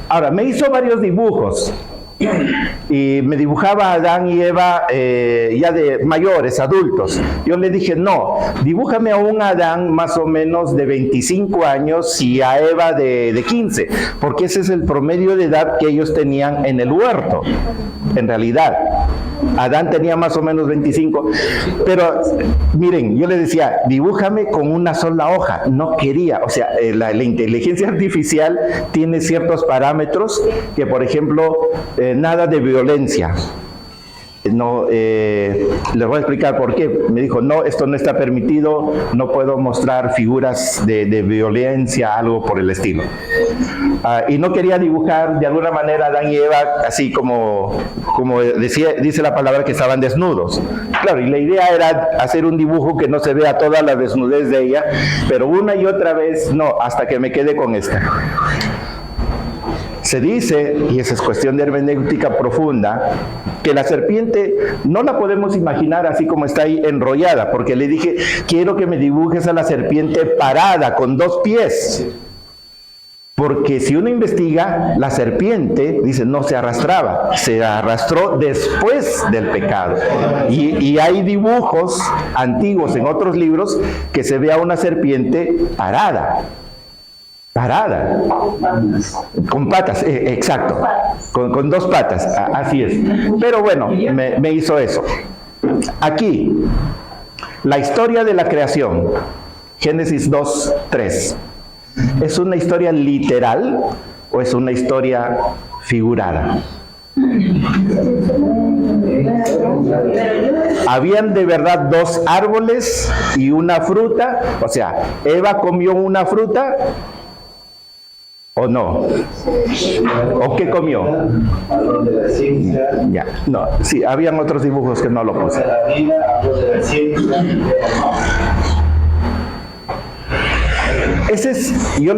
Ahora, me hizo varios dibujos y me dibujaba a Adán y Eva ya de mayores, adultos. Yo le dije, no, dibújame a un Adán más o menos de 25 años y a Eva de 15, porque ese es el promedio de edad que ellos tenían en el huerto, en realidad. Adán tenía más o menos 25, pero miren, yo le decía, dibújame con una sola hoja, no quería, o sea, la inteligencia artificial tiene ciertos parámetros que, por ejemplo, nada de violencia. No, les voy a explicar por qué. Me dijo, no, esto no está permitido, no puedo mostrar figuras de violencia, algo por el estilo. Y no quería dibujar de alguna manera a Adán y Eva así como dice la palabra, que estaban desnudos. Claro, y la idea era hacer un dibujo que no se vea toda la desnudez de ella, pero una y otra vez no, hasta que me quedé con esta. Se dice, y esa es cuestión de hermenéutica profunda, que la serpiente no la podemos imaginar así como está ahí enrollada, porque le dije, quiero que me dibujes a la serpiente parada, con 2 pies. Porque si uno investiga, la serpiente, dice, no se arrastraba, se arrastró después del pecado. Y hay dibujos antiguos en otros libros que se ve a una serpiente parada, con patas, exacto, con 2 patas, así es. Pero bueno, me hizo eso. Aquí, la historia de la creación, Génesis 2:3, ¿es una historia literal o es una historia figurada? Habían de verdad 2 árboles y una fruta, o sea, Eva comió una fruta, ¿o no? ¿O qué comió? Ya, no, sí, habían otros dibujos que no lo puse. Ese es, yo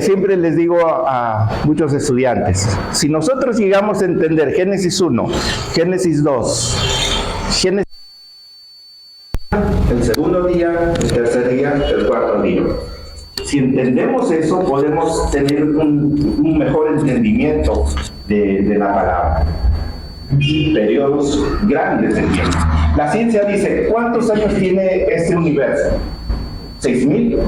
siempre les digo a muchos estudiantes, si nosotros llegamos a entender Génesis 1, Génesis 2, Génesis, el segundo día, el tercer día, el cuarto día. Si entendemos eso, podemos tener un mejor entendimiento de la palabra. periodos grandes de tiempo. La ciencia dice, ¿cuántos años tiene este universo? 6.000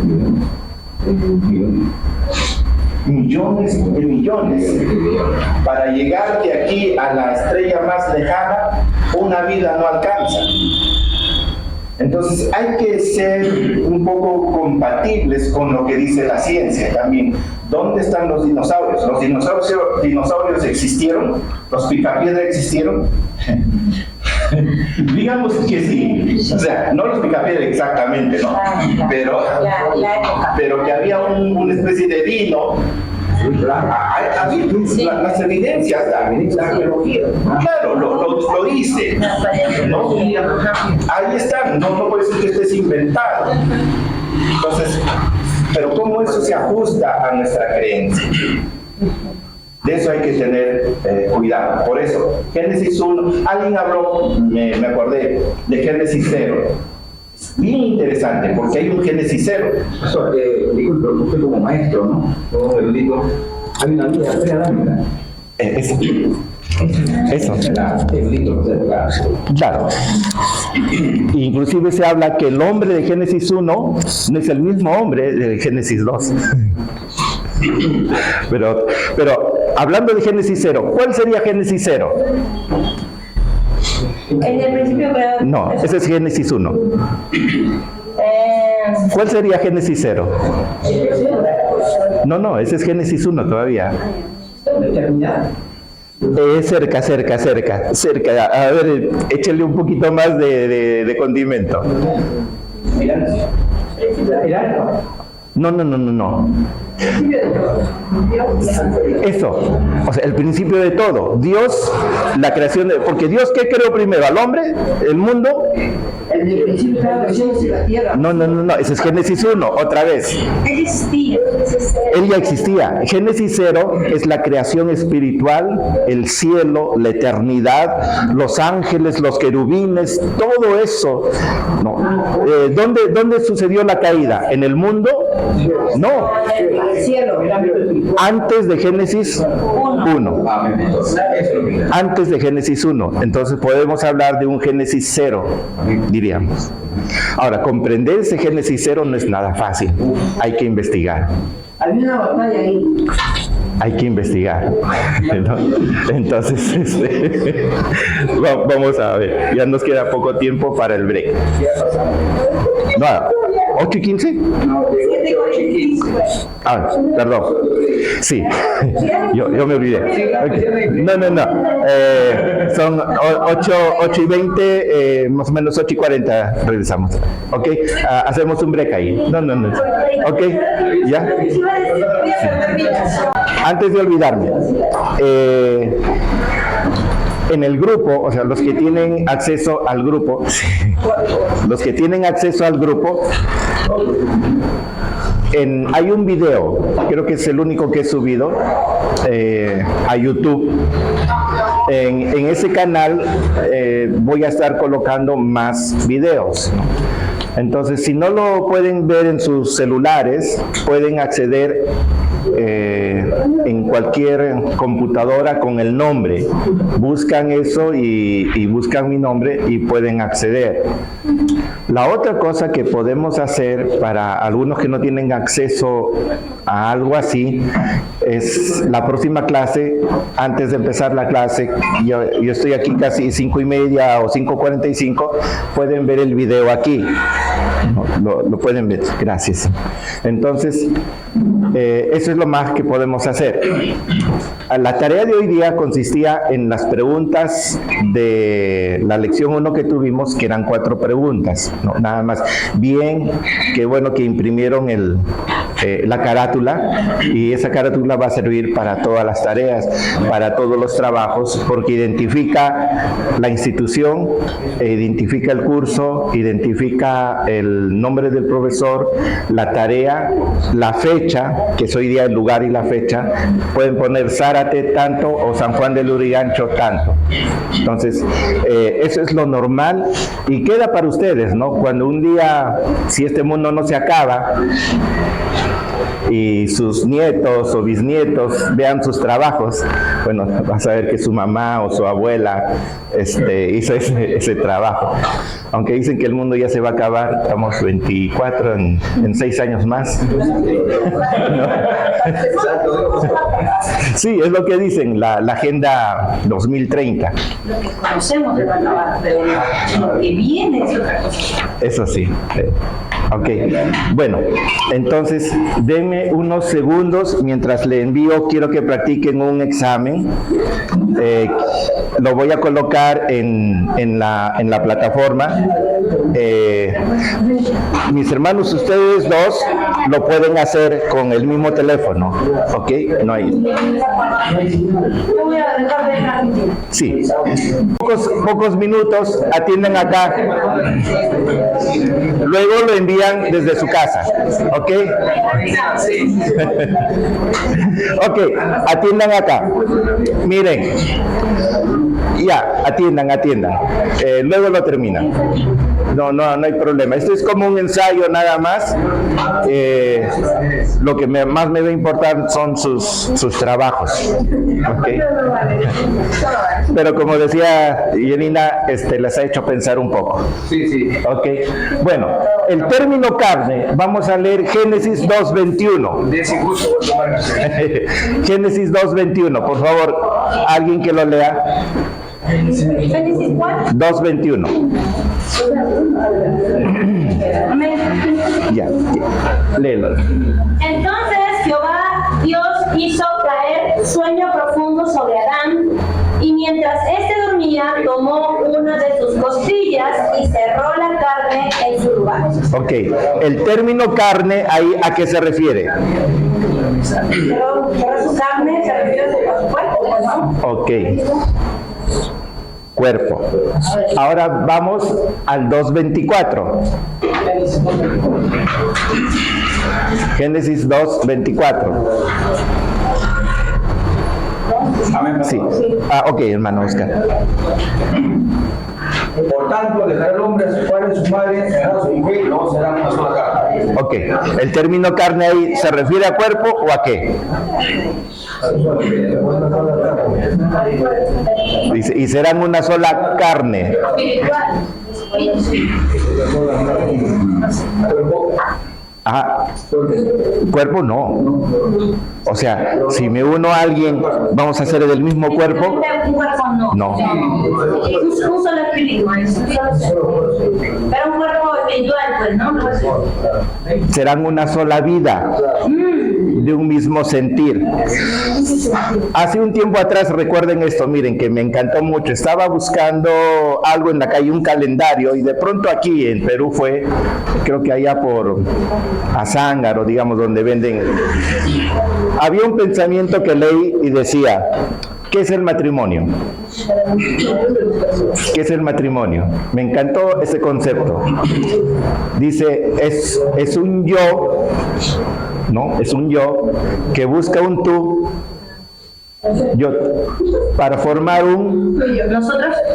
millones de millones. Para llegar de aquí a la estrella más lejana, una vida no alcanza. Entonces hay que ser un poco compatibles con lo que dice la ciencia también. ¿Dónde están los dinosaurios? ¿Los dinosaurios existieron? ¿Los picapiedra existieron? Digamos que sí, o sea, no los picapiedra exactamente, ¿no? Pero que había una especie de dino. Las evidencias, la arqueología, claro, lo dice, ¿no? Ahí están, no puede ser que esto es inventado. Entonces, pero ¿cómo eso se ajusta a nuestra creencia? De eso hay que tener cuidado. Por eso, Génesis 1, alguien habló, me acordé, de Génesis 0. Bien interesante, porque hay un Génesis 0. Disculpe, usted como maestro, ¿no? Como erudito, hay una vida preadámica. Eso. Claro. Inclusive se habla que el hombre de Génesis 1 no es el mismo hombre de Génesis 2. Pero hablando de Génesis 0, ¿cuál sería Génesis 0? En el principio creo. No, ese es Génesis 1. ¿Cuál sería Génesis 0? No, ese es Génesis 1 todavía. Cerca. A ver, échale un poquito más de condimento. No. Eso, o sea, el principio de todo. Dios, la creación porque Dios, ¿qué creó primero? ¿Al hombre? ¿El mundo? En el principio de los cielos y la tierra. No, ese es Génesis 1, otra vez. Él ya existía. Génesis 0 es la creación espiritual, el cielo, la eternidad, los ángeles, los querubines, todo eso. No. ¿Dónde sucedió la caída? ¿En el mundo? No. El cielo. Antes de Génesis 1. Antes de Génesis 1. Entonces podemos hablar de un Génesis 0, diríamos. Ahora, comprender ese Génesis 0 no es nada fácil. Hay que investigar. Hay una batalla ahí. Hay que investigar. Entonces, vamos a ver. Ya nos queda poco tiempo para el break. No, ¿8:15? No, 7:15. Ah, perdón. Sí, yo me olvidé. Okay. No. Son 8:20, más o menos 8:40 regresamos. Ok, hacemos un break ahí. No. Ok, ¿ya? Antes de olvidarme, en el grupo, o sea, los que tienen acceso al grupo, hay un video, creo que es el único que he subido a YouTube. En ese canal voy a estar colocando más videos. Entonces, si no lo pueden ver en sus celulares, pueden acceder en cualquier computadora con el nombre. Buscan eso y buscan mi nombre y pueden acceder. La otra cosa que podemos hacer para algunos que no tienen acceso a algo así es la próxima clase. Antes de empezar la clase, yo estoy aquí casi 5:30 o 5:45, pueden ver el video aquí. Lo pueden ver, gracias. Entonces, eso es lo más que podemos hacer. La tarea de hoy día consistía en las preguntas de la lección 1 que tuvimos, que eran 4 preguntas, ¿no? Nada más. Bien, qué bueno que imprimieron la carátula, y esa carátula va a servir para todas las tareas, para todos los trabajos, porque identifica la institución, identifica el curso, identifica el nombre del profesor, la tarea, la fecha, que es hoy día el lugar y la fecha. Pueden poner Zárate tanto o San Juan de Lurigancho tanto. Entonces, eso es lo normal y queda para ustedes, ¿no? Cuando un día, si este mundo no se acaba, y sus nietos o bisnietos vean sus trabajos, bueno, vas a ver que su mamá o su abuela hizo ese trabajo. Aunque dicen que el mundo ya se va a acabar, estamos 24 en 6 años más. ¿No? Sí, es lo que dicen, la Agenda 2030. Lo que conocemos se va a acabar, pero lo que viene es otra cosa. Eso sí. Ok, bueno, entonces denme unos segundos mientras le envío, quiero que practiquen un examen. Lo voy a colocar en la plataforma. Mis hermanos, ustedes dos lo pueden hacer con el mismo teléfono, ¿ok? No hay. Sí, pocos minutos, atienden acá. Luego lo envían desde su casa, ¿ok? Ok, atiendan acá. Miren, ya, atiendan. Luego lo terminan. No hay problema. Esto es como un ensayo nada más. Lo que más me va a importar son sus trabajos. ¿Okay? Pero como decía Yenina, les ha hecho pensar un poco. Sí. Ok. Bueno, el término carne, vamos a leer Génesis 2:21. Génesis 2:21, por favor, alguien que lo lea. ¿Génesis cuál? 2:21. Ya, léelo. Entonces Jehová Dios hizo caer sueño profundo sobre Adán, y mientras éste dormía, tomó una de sus costillas y cerró la carne en su lugar. Ok, el término carne, ahí, ¿a qué se refiere? Cerró su carne, se refiere a su cuerpo, ¿no? Ok. Cuerpo. Ahora vamos al 2:24. Génesis 2:24. Sí. Ok, hermano Oscar. Por tanto, dejará el hombre a su padre y a su madre, será a su mujer, y luego serán una sola carne. Ok, el término carne ahí, ¿se refiere a cuerpo o a qué? Dice, y serán una sola carne. Ajá. Cuerpo no. O sea, si me uno a alguien, ¿vamos a ser del mismo cuerpo? Un cuerpo no. No. Un solo espíritu, pero un cuerpo individual, pues, ¿no? Serán una sola vida, de un mismo sentir. Hace un tiempo atrás, recuerden esto, miren, que me encantó mucho. Estaba buscando algo en la calle, un calendario, y de pronto aquí en Perú fue, creo que allá por Azángaro, digamos, donde venden. Había un pensamiento que leí y decía, ¿qué es el matrimonio? ¿Qué es el matrimonio? Me encantó ese concepto. Dice, es un yo, ¿no? Es un yo que busca un tú, yo, para formar un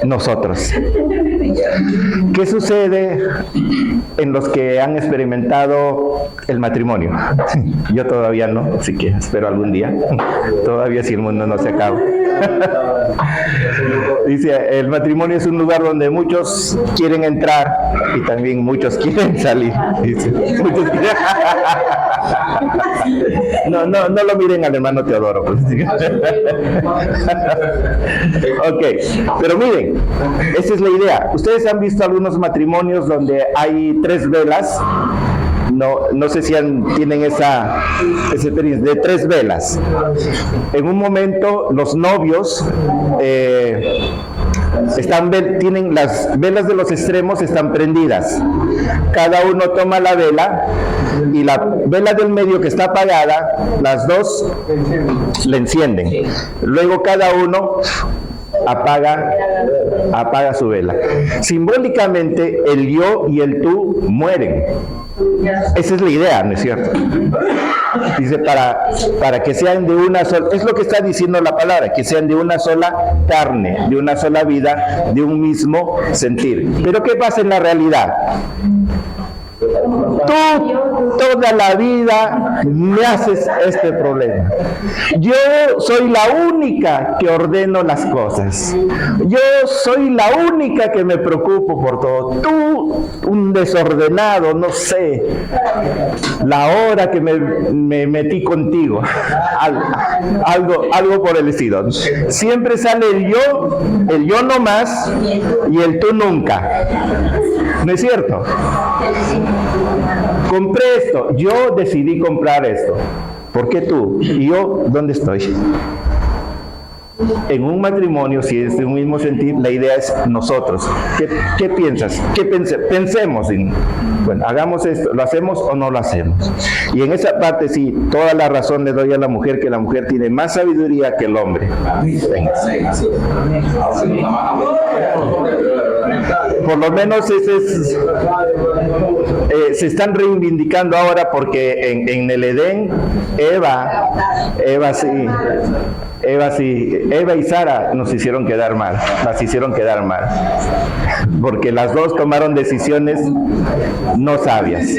nosotros. ¿Qué sucede en los que han experimentado el matrimonio? Yo todavía no, así que espero algún día. Todavía si el mundo no se acaba. Dice, el matrimonio es un lugar donde muchos quieren entrar y también muchos quieren salir. Dice, muchos quieren... No lo miren al hermano Teodoro. Pues. Ok, pero miren, esa es la idea. Ustedes han visto algunos matrimonios donde hay 3 velas. No sé si tienen esa experiencia de 3 velas. En un momento los novios tienen las velas de los extremos, están prendidas. Cada uno toma la vela y la vela del medio, que está apagada, las dos la encienden. Luego cada uno apaga su vela. Simbólicamente el yo y el tú mueren. Esa es la idea, ¿no es cierto? Dice, para que sean de una sola, es lo que está diciendo la palabra, que sean de una sola carne, de una sola vida, de un mismo sentir. Pero ¿qué pasa en la realidad? Tú toda la vida me haces este problema. Yo soy la única que ordeno las cosas. Yo soy la única que me preocupo por todo. Tú, un desordenado, no sé, la hora que me metí contigo, algo por el estilo. Siempre sale el yo no más y el tú nunca. ¿No es cierto? Compré esto, yo decidí comprar esto. ¿Por qué tú? ¿Y yo dónde estoy? En un matrimonio, si es de un mismo sentir, la idea es nosotros. ¿Qué piensas? Pensemos en, bueno, hagamos esto, ¿lo hacemos o no lo hacemos? Y en esa parte sí, toda la razón le doy a la mujer, que la mujer tiene más sabiduría que el hombre. Por lo menos se están reivindicando ahora, porque en el Edén, Eva y Sara nos hicieron quedar mal, las hicieron quedar mal, porque las dos tomaron decisiones no sabias.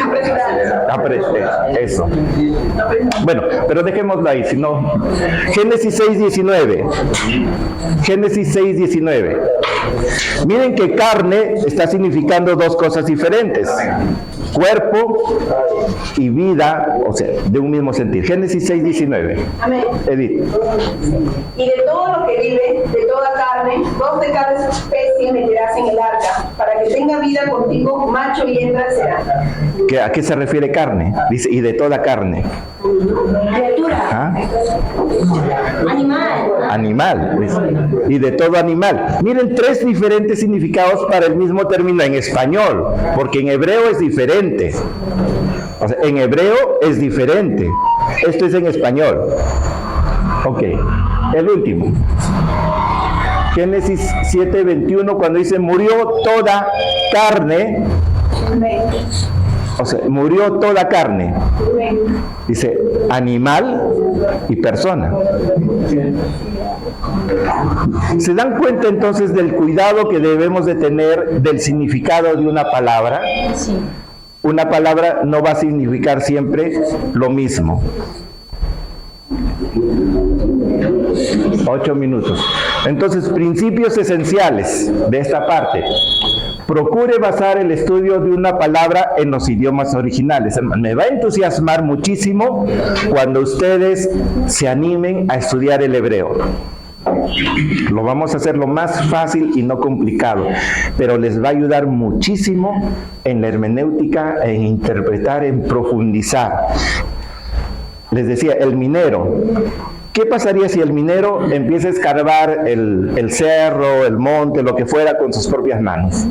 Eso. Bueno, pero dejémoslo ahí, si no. Génesis 6:19. Génesis 6:19. Miren que carne está significando dos cosas diferentes: cuerpo y vida, o sea, de un mismo sentir. Génesis 6:19. Amén. Edith. Y de todo lo que vive, de toda carne, 2 de cada especie meterás en el arca, para que tenga vida contigo, macho y hembra serán. ¿A qué se refiere carne? Dice, y de toda carne. Criatura. ¿Ah? Animal. Animal. Y de todo animal. Miren, 3 diferentes significados para el mismo término en español, porque en hebreo es diferente. O sea, en hebreo es diferente. Esto es en español. Ok, el último. Génesis 7:21, cuando dice murió toda carne. O sea, murió toda carne. Dice animal y persona. ¿Se dan cuenta entonces del cuidado que debemos de tener del significado de una palabra? Sí. Una palabra no va a significar siempre lo mismo. 8 minutos. Entonces, principios esenciales de esta parte. Procure basar el estudio de una palabra en los idiomas originales. Me va a entusiasmar muchísimo cuando ustedes se animen a estudiar el hebreo. Lo vamos a hacer lo más fácil y no complicado, pero les va a ayudar muchísimo en la hermenéutica, en interpretar, en profundizar. Les decía, el minero. ¿Qué pasaría si el minero empieza a escarbar el cerro, el monte, lo que fuera con sus propias manos?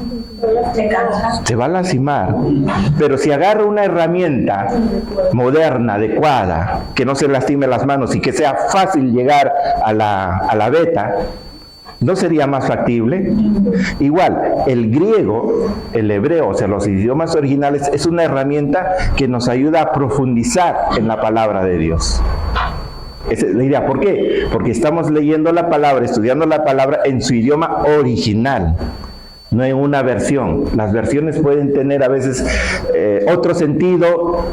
Se va a lastimar. Pero si agarra una herramienta moderna, adecuada, que no se lastime las manos y que sea fácil llegar a la veta, ¿no sería más factible? Igual, el griego, el hebreo, o sea, los idiomas originales, es una herramienta que nos ayuda a profundizar en la palabra de Dios. Esa es la idea. ¿Por qué? Porque estamos leyendo la palabra, estudiando la palabra en su idioma original, no en una versión. Las versiones pueden tener a veces otro sentido,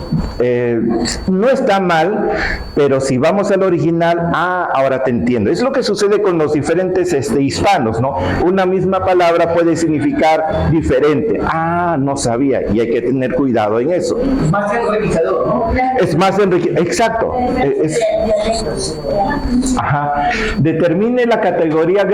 no está mal, pero si vamos al original, ahora te entiendo. Es lo que sucede con los diferentes hispanos, ¿no? Una misma palabra puede significar diferente. No sabía, y hay que tener cuidado en eso. Más enriquecedor, ¿no? Es más enriquecedor, exacto. Determine la categoría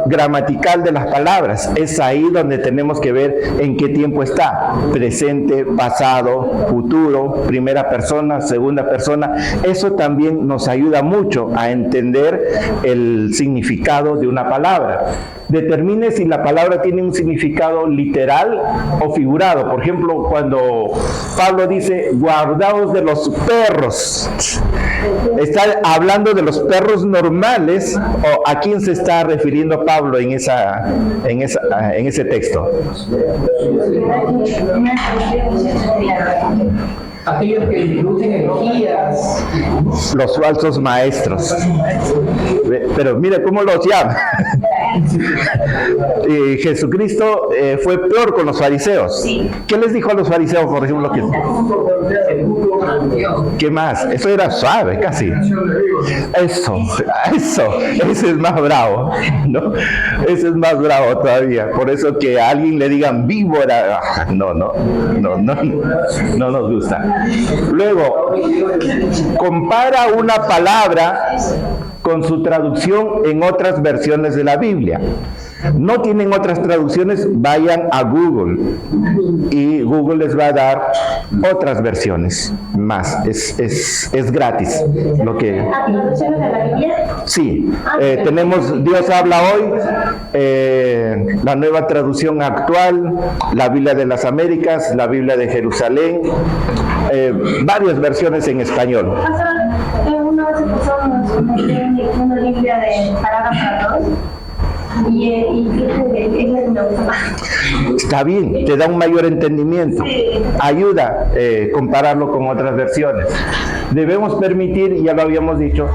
gramatical de las palabras. Es ahí donde tenemos que ver en qué tiempo está: presente, pasado, futuro, primera persona, segunda persona. Eso también nos ayuda mucho a entender el significado de una palabra. Determine si la palabra tiene un significado literal o figurado. Por ejemplo, cuando Pablo dice guardaos de los perros, ¿está hablando de los perros normales o a quién se está refiriendo Pablo en ese texto? Aquellos que introducen herejías. Los falsos maestros. Pero mire cómo los llama. Y Jesucristo fue peor con los fariseos. Sí. ¿Qué les dijo a los fariseos, por ejemplo? ¿Qué más? Eso era suave, casi. Eso, ese es más bravo, ¿no? Ese es más bravo todavía. Por eso que a alguien le digan víbora, no nos gusta. Luego, compara una palabra con su traducción en otras versiones de la Biblia. No tienen otras traducciones, vayan a Google y Google les va a dar otras versiones más. Es gratis. Lo que... ¿Traducciones de la Biblia? Sí, tenemos Dios habla hoy, la nueva traducción actual, la Biblia de las Américas, la Biblia de Jerusalén, varias versiones en español. Una vez pasamos una Biblia de parágrafos y es la que me gusta más. Está bien, te da un mayor entendimiento. Ayuda compararlo con otras versiones. Debemos permitir, ya lo habíamos dicho,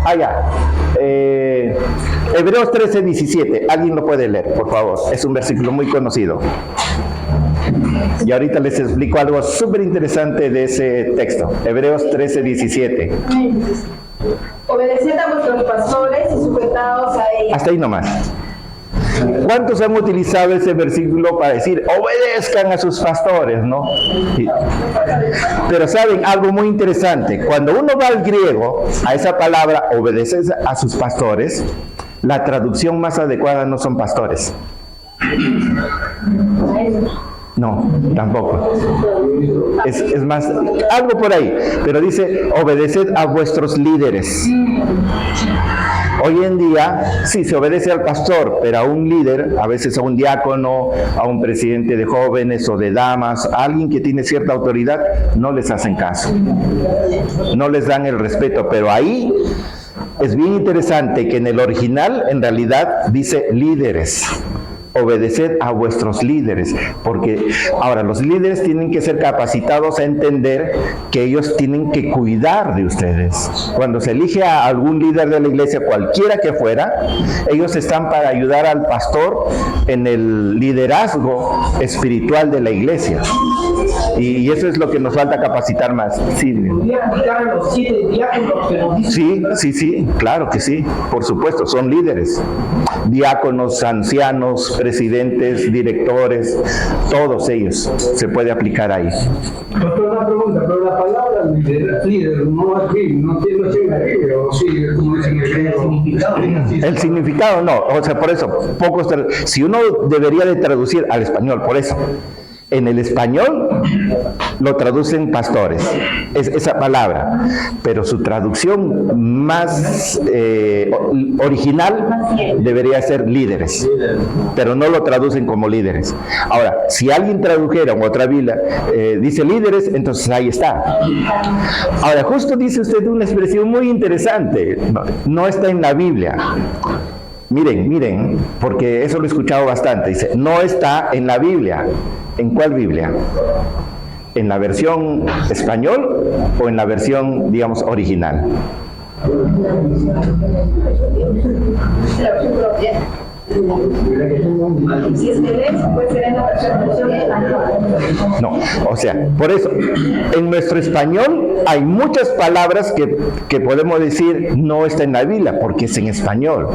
Hebreos 13:17. Alguien lo puede leer, por favor. Es un versículo muy conocido. Y ahorita les explico algo súper interesante de ese texto. Hebreos 13:17. Obedeced a vuestros pastores y sujetaos a ellos. Hasta ahí nomás. ¿Cuántos han utilizado ese versículo para decir, obedezcan a sus pastores, no? Sí. Pero saben, algo muy interesante, cuando uno va al griego, a esa palabra, obedeced a sus pastores, la traducción más adecuada no son pastores. No, tampoco. Es más, algo por ahí, pero dice, obedeced a vuestros líderes. Hoy en día, sí, se obedece al pastor, pero a un líder, a veces a un diácono, a un presidente de jóvenes o de damas, a alguien que tiene cierta autoridad, no les hacen caso. No les dan el respeto, pero ahí es bien interesante que en el original, en realidad, dice líderes. Obedeced a vuestros líderes, porque ahora los líderes tienen que ser capacitados a entender que ellos tienen que cuidar de ustedes. Cuando se elige a algún líder de la iglesia, cualquiera que fuera, ellos están para ayudar al pastor en el liderazgo espiritual de la iglesia. Y eso es lo que nos falta capacitar más. Sí, sí, claro que sí, por supuesto, son líderes. Diáconos, ancianos, presidentes, directores, todos ellos se puede aplicar ahí. Doctor, una pregunta, pero la palabra líder no aquí, no tiene en la Biblia, o sí, como dicen el significado no, o sea, por eso, si uno debería de traducir al español, por eso, en el español lo traducen pastores, es esa palabra, pero su traducción más original debería ser líderes, pero no lo traducen como líderes. Ahora, si alguien tradujera en otra Biblia, dice líderes, entonces ahí está. Ahora, justo dice usted una expresión muy interesante, no está en la Biblia. Miren, porque eso lo he escuchado bastante, dice, no está en la Biblia. ¿En cuál Biblia? ¿En la versión español o en la versión, digamos, original? Si es que lees, puede ser en la versión española. No, o sea, por eso, en nuestro español hay muchas palabras que podemos decir no está en la Biblia, porque es en español.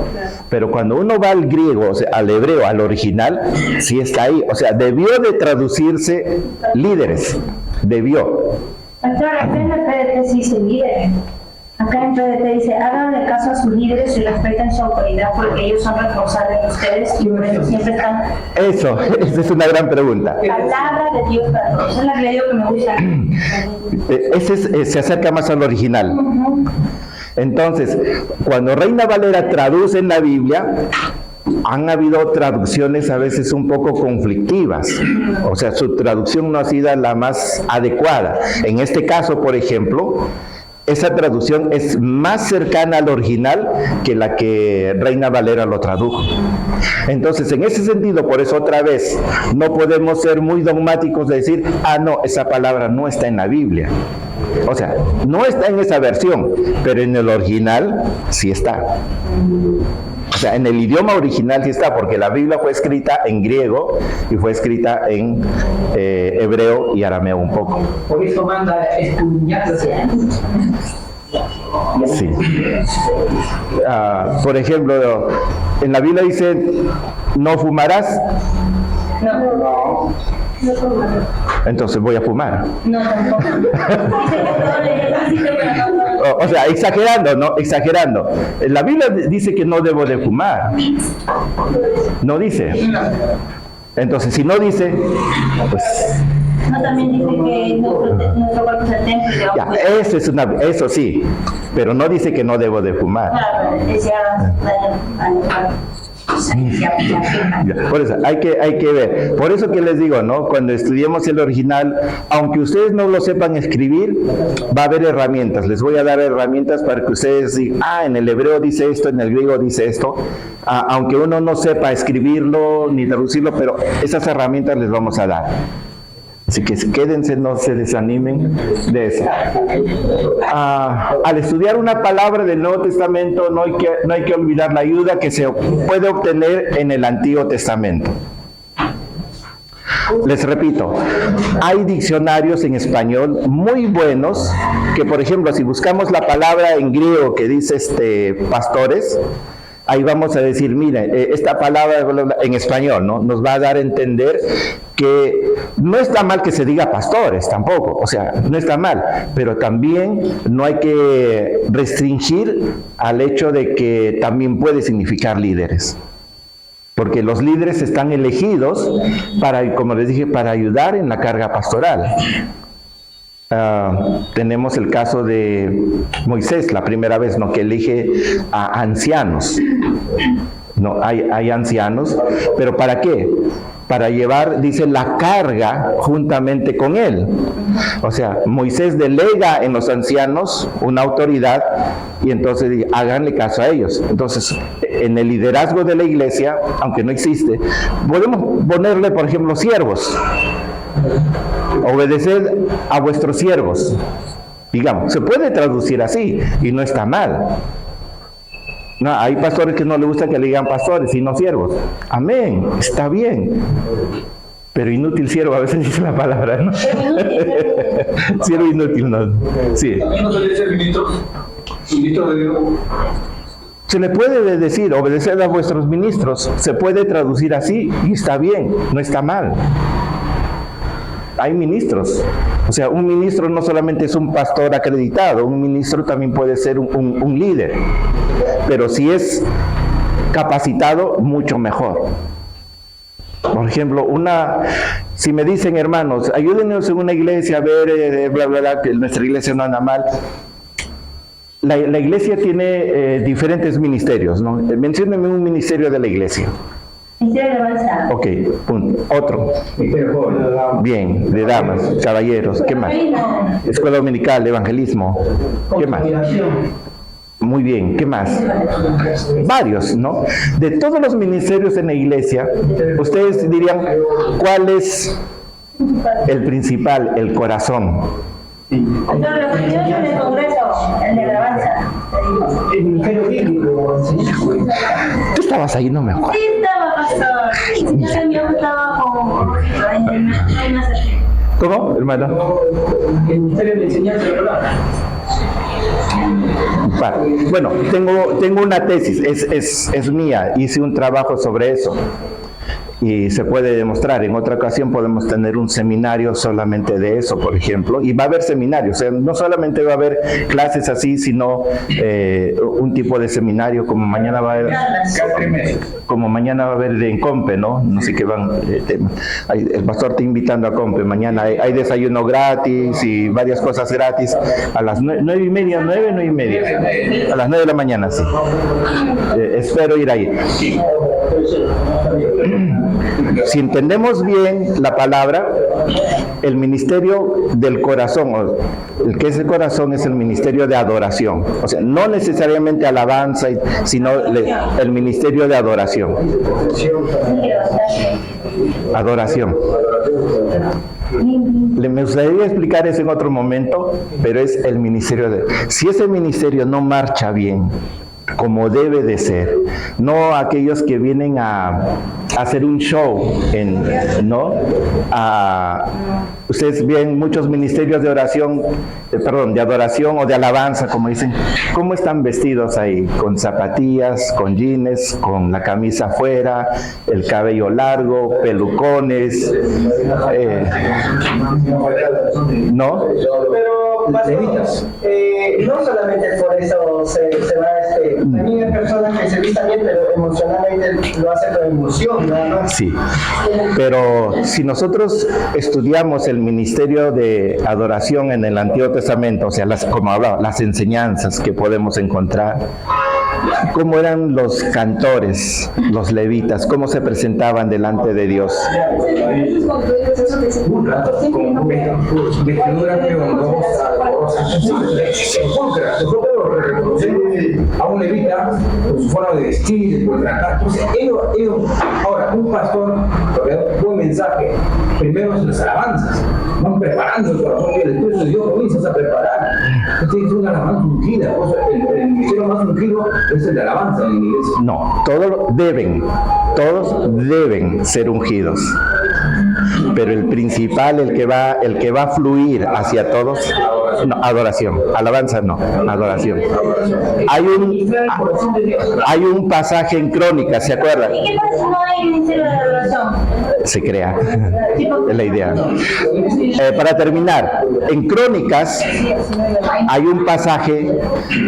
Pero cuando uno va al griego, o sea, al hebreo, al original, sí está ahí. O sea, debió de traducirse líderes. Debió. Doctor, acá en la PDT sí dice líderes. Acá en PDT dice, háganle caso a sus líderes y respeten su autoridad porque ellos son responsables de ustedes y por eso siempre están... Eso, esa es una gran pregunta. Palabra de Dios para todos. Esa es la que le digo que me gusta. Ese se acerca más al original. Entonces, cuando Reina Valera traduce en la Biblia, han habido traducciones a veces un poco conflictivas, o sea, su traducción no ha sido la más adecuada. En este caso, por ejemplo, esa traducción es más cercana al original que la que Reina Valera lo tradujo. Entonces, en ese sentido, por eso otra vez, no podemos ser muy dogmáticos de decir, no, esa palabra no está en la Biblia. O sea, no está en esa versión, pero en el original sí está. sea, en el idioma original sí está, porque la Biblia fue escrita en griego y fue escrita en hebreo y arameo un poco. Por eso manda escudriñarse. Sí. Por ejemplo, en la Biblia dice, no fumarás. No. Entonces voy a fumar. No, tampoco. O sea, exagerando, ¿no? Exagerando. La Biblia dice que no debo de fumar. No dice. Entonces, si no dice, pues... No, también dice que nuestro cuerpo es el templo de Ya, eso sí, pero no dice que no debo de fumar. Claro, decía Por eso, hay que ver. Por eso que les digo, ¿no? Cuando estudiemos el original, aunque ustedes no lo sepan escribir, va a haber herramientas. Les voy a dar herramientas para que ustedes digan, en el hebreo dice esto, en el griego dice esto. Aunque uno no sepa escribirlo ni traducirlo, pero esas herramientas les vamos a dar. Así que quédense, no se desanimen de eso. Al estudiar una palabra del Nuevo Testamento no hay que olvidar la ayuda que se puede obtener en el Antiguo Testamento. Les repito, hay diccionarios en español muy buenos que, por ejemplo, si buscamos la palabra en griego que dice pastores, ahí vamos a decir, mire, esta palabra en español, ¿no? Nos va a dar a entender que no está mal que se diga pastores tampoco, o sea, no está mal, pero también no hay que restringir al hecho de que también puede significar líderes. Porque los líderes están elegidos para, como les dije, para ayudar en la carga pastoral. Tenemos el caso de Moisés, la primera vez, ¿no? Que elige a ancianos. No, hay ancianos, pero ¿para qué? Para llevar, dice, la carga juntamente con él. O sea, Moisés delega en los ancianos una autoridad y entonces dice, háganle caso a ellos. Entonces, en el liderazgo de la iglesia, aunque no existe, podemos ponerle, por ejemplo, siervos. Obedeced a vuestros siervos. Digamos, se puede traducir así y no está mal. No, hay pastores que no les gusta que le digan pastores, sino siervos. Amén, está bien. Pero inútil siervo, a veces dice la palabra, ¿no? Siervo inútil, no. Sí. ¿También no se le dice ministros? ¿Ministros de Dios? Se le puede decir, obedeced a vuestros ministros. Se puede traducir así y está bien, no está mal. Hay ministros. O sea, un ministro no solamente es un pastor acreditado, un ministro también puede ser un líder. Pero si es capacitado, mucho mejor. Por ejemplo, si me dicen, hermanos, ayúdenos en una iglesia a ver, bla, bla, bla, que nuestra iglesia no anda mal. La iglesia tiene diferentes ministerios, ¿no? Menciónenme un ministerio de la iglesia. Ministerio de alabanza. Ok, punto. Otro. Bien, de damas, caballeros. ¿Qué más? Escuela dominical, evangelismo. ¿Qué más? Muy bien, ¿qué más? Varios, ¿no? De todos los ministerios en la iglesia, ustedes dirían, ¿cuál es el principal, el corazón? No, lo que yo en el Congreso, el de alabanza. El ministerio bíblico. Tú estabas ahí, no me acuerdo. Sí, estaba, pastor. Yo también estaba con ¿Cómo, hermano? El ministerio de enseñanza de la palabra. Bueno, tengo una tesis, es mía, hice un trabajo sobre eso y se puede demostrar. En otra ocasión podemos tener un seminario solamente de eso, por ejemplo, y va a haber seminarios, o sea, no solamente va a haber clases así, sino un tipo de seminario como mañana va a haber, en Compe, ¿no? No sé qué van, el pastor está invitando a Compe, mañana hay desayuno gratis y varias cosas gratis a las 9:30, 9:30, a las 9 de la mañana, sí. Espero ir ahí. Si entendemos bien la palabra, el ministerio del corazón, el que es el corazón, es el ministerio de adoración. O sea, no necesariamente alabanza, sino el ministerio de adoración. Adoración. Me gustaría explicar eso en otro momento, pero es el ministerio de... Si ese ministerio no marcha bien, como debe de ser, no aquellos que vienen a hacer un show, ¿no? Ustedes ven muchos ministerios de oración, de adoración o de alabanza, como dicen, ¿cómo están vestidos ahí? Con zapatillas, con jeans, con la camisa afuera, el cabello largo, pelucones, ¿no? Pero, pastor, no solamente por eso se va también hay personas que se vistan bien, pero emocionalmente lo hacen con emoción, nada más. Sí, pero si nosotros estudiamos el ministerio de adoración en el Antiguo Testamento, o sea, como hablaba, las enseñanzas que podemos encontrar, cómo eran los cantores, los levitas, cómo se presentaban delante de Dios. Con vestiduras sepulcras. Nosotros reconocemos a un levita por su forma de vestir, por tratar. Entonces, ellos, ahora, un pastor, porque da un buen mensaje, primero es las alabanzas, van preparando el corazón y el Espíritu de Dios comienzas a preparar. Entonces, es una alabanza ungida, el ministerio más ungido es el de alabanza en la iglesia. No, todos deben ser ungidos. Pero el principal, el que va a fluir hacia todos, no, adoración, alabanza no, adoración. Hay un pasaje en Crónicas, ¿se acuerdan? ¿Y qué pasa si no hay ministerio de adoración? Se crea, es la idea. Para terminar, en Crónicas hay un pasaje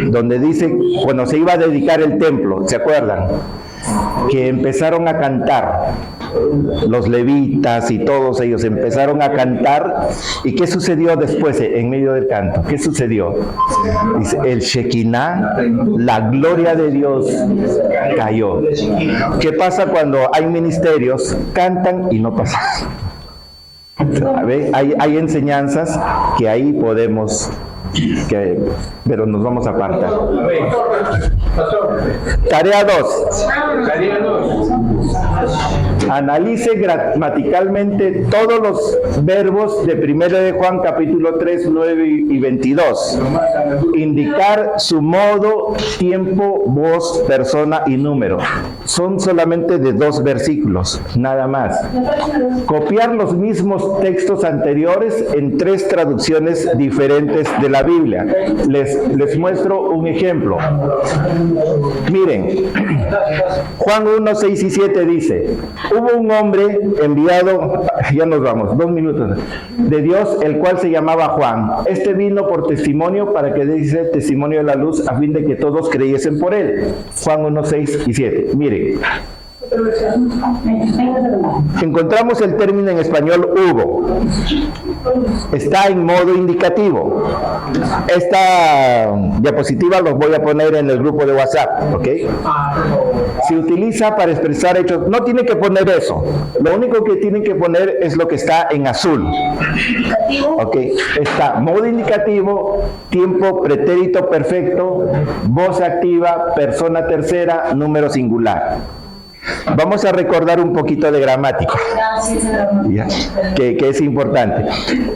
donde dice, cuando se iba a dedicar el templo, ¿se acuerdan? Que empezaron a cantar, los levitas y todos ellos empezaron a cantar. ¿Y qué sucedió después en medio del canto? ¿Qué sucedió? Dice, el Shekinah, la gloria de Dios cayó. ¿Qué pasa cuando hay ministerios? Cantan y no pasa. Hay enseñanzas que ahí podemos, pero nos vamos a apartar. Tarea 2. Analice gramaticalmente todos los verbos de 1 de Juan capítulo 3, 9 y 22. Indicar su modo, tiempo, voz, persona y número. Son solamente de 2 versículos, nada más. Copiar los mismos textos anteriores en 3 traducciones diferentes de la Biblia. Les muestro un ejemplo. Miren, Juan 1, 6 y 7 dice, hubo un hombre enviado, ya nos vamos, 2 minutos, de Dios, el cual se llamaba Juan. Este vino por testimonio para que diese testimonio de la luz a fin de que todos creyesen por él. Juan 1, 6 y 7. Miren. Encontramos el término en español hubo. Está en modo indicativo. Esta diapositiva los voy a poner en el grupo de WhatsApp, ¿ok? Se utiliza para expresar hechos. No tienen que poner eso. Lo único que tienen que poner es lo que está en azul. ¿Ok? Está modo indicativo, tiempo pretérito perfecto, voz activa, persona tercera, número singular. Vamos a recordar un poquito de gramática, ¿ya? Que es importante.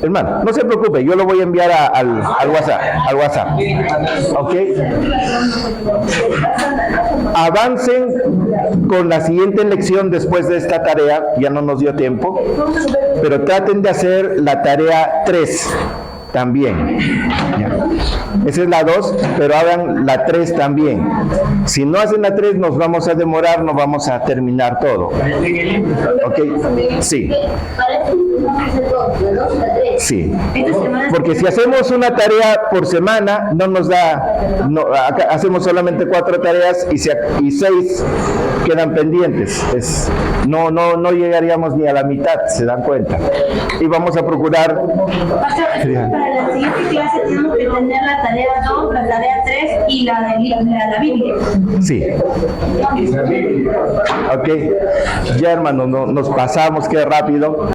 Hermano, no se preocupe, yo lo voy a enviar al WhatsApp. ¿Ok? Avancen con la siguiente lección después de esta tarea, ya no nos dio tiempo, pero traten de hacer la tarea 3. También. Esa es la 2, pero hagan la 3 también. Si no hacen la 3, nos vamos a demorar, no vamos a terminar todo. ¿Ok? Sí. Sí. Porque si hacemos una tarea por semana, no nos da, acá hacemos solamente 4 tareas y 6 quedan pendientes. No llegaríamos ni a la mitad, se dan cuenta. Y vamos a procurar... Para la siguiente clase tenemos que tener la tarea 2, la tarea 3 y la de la Biblia. Sí. Ok. Ya hermano, nos pasamos, qué rápido.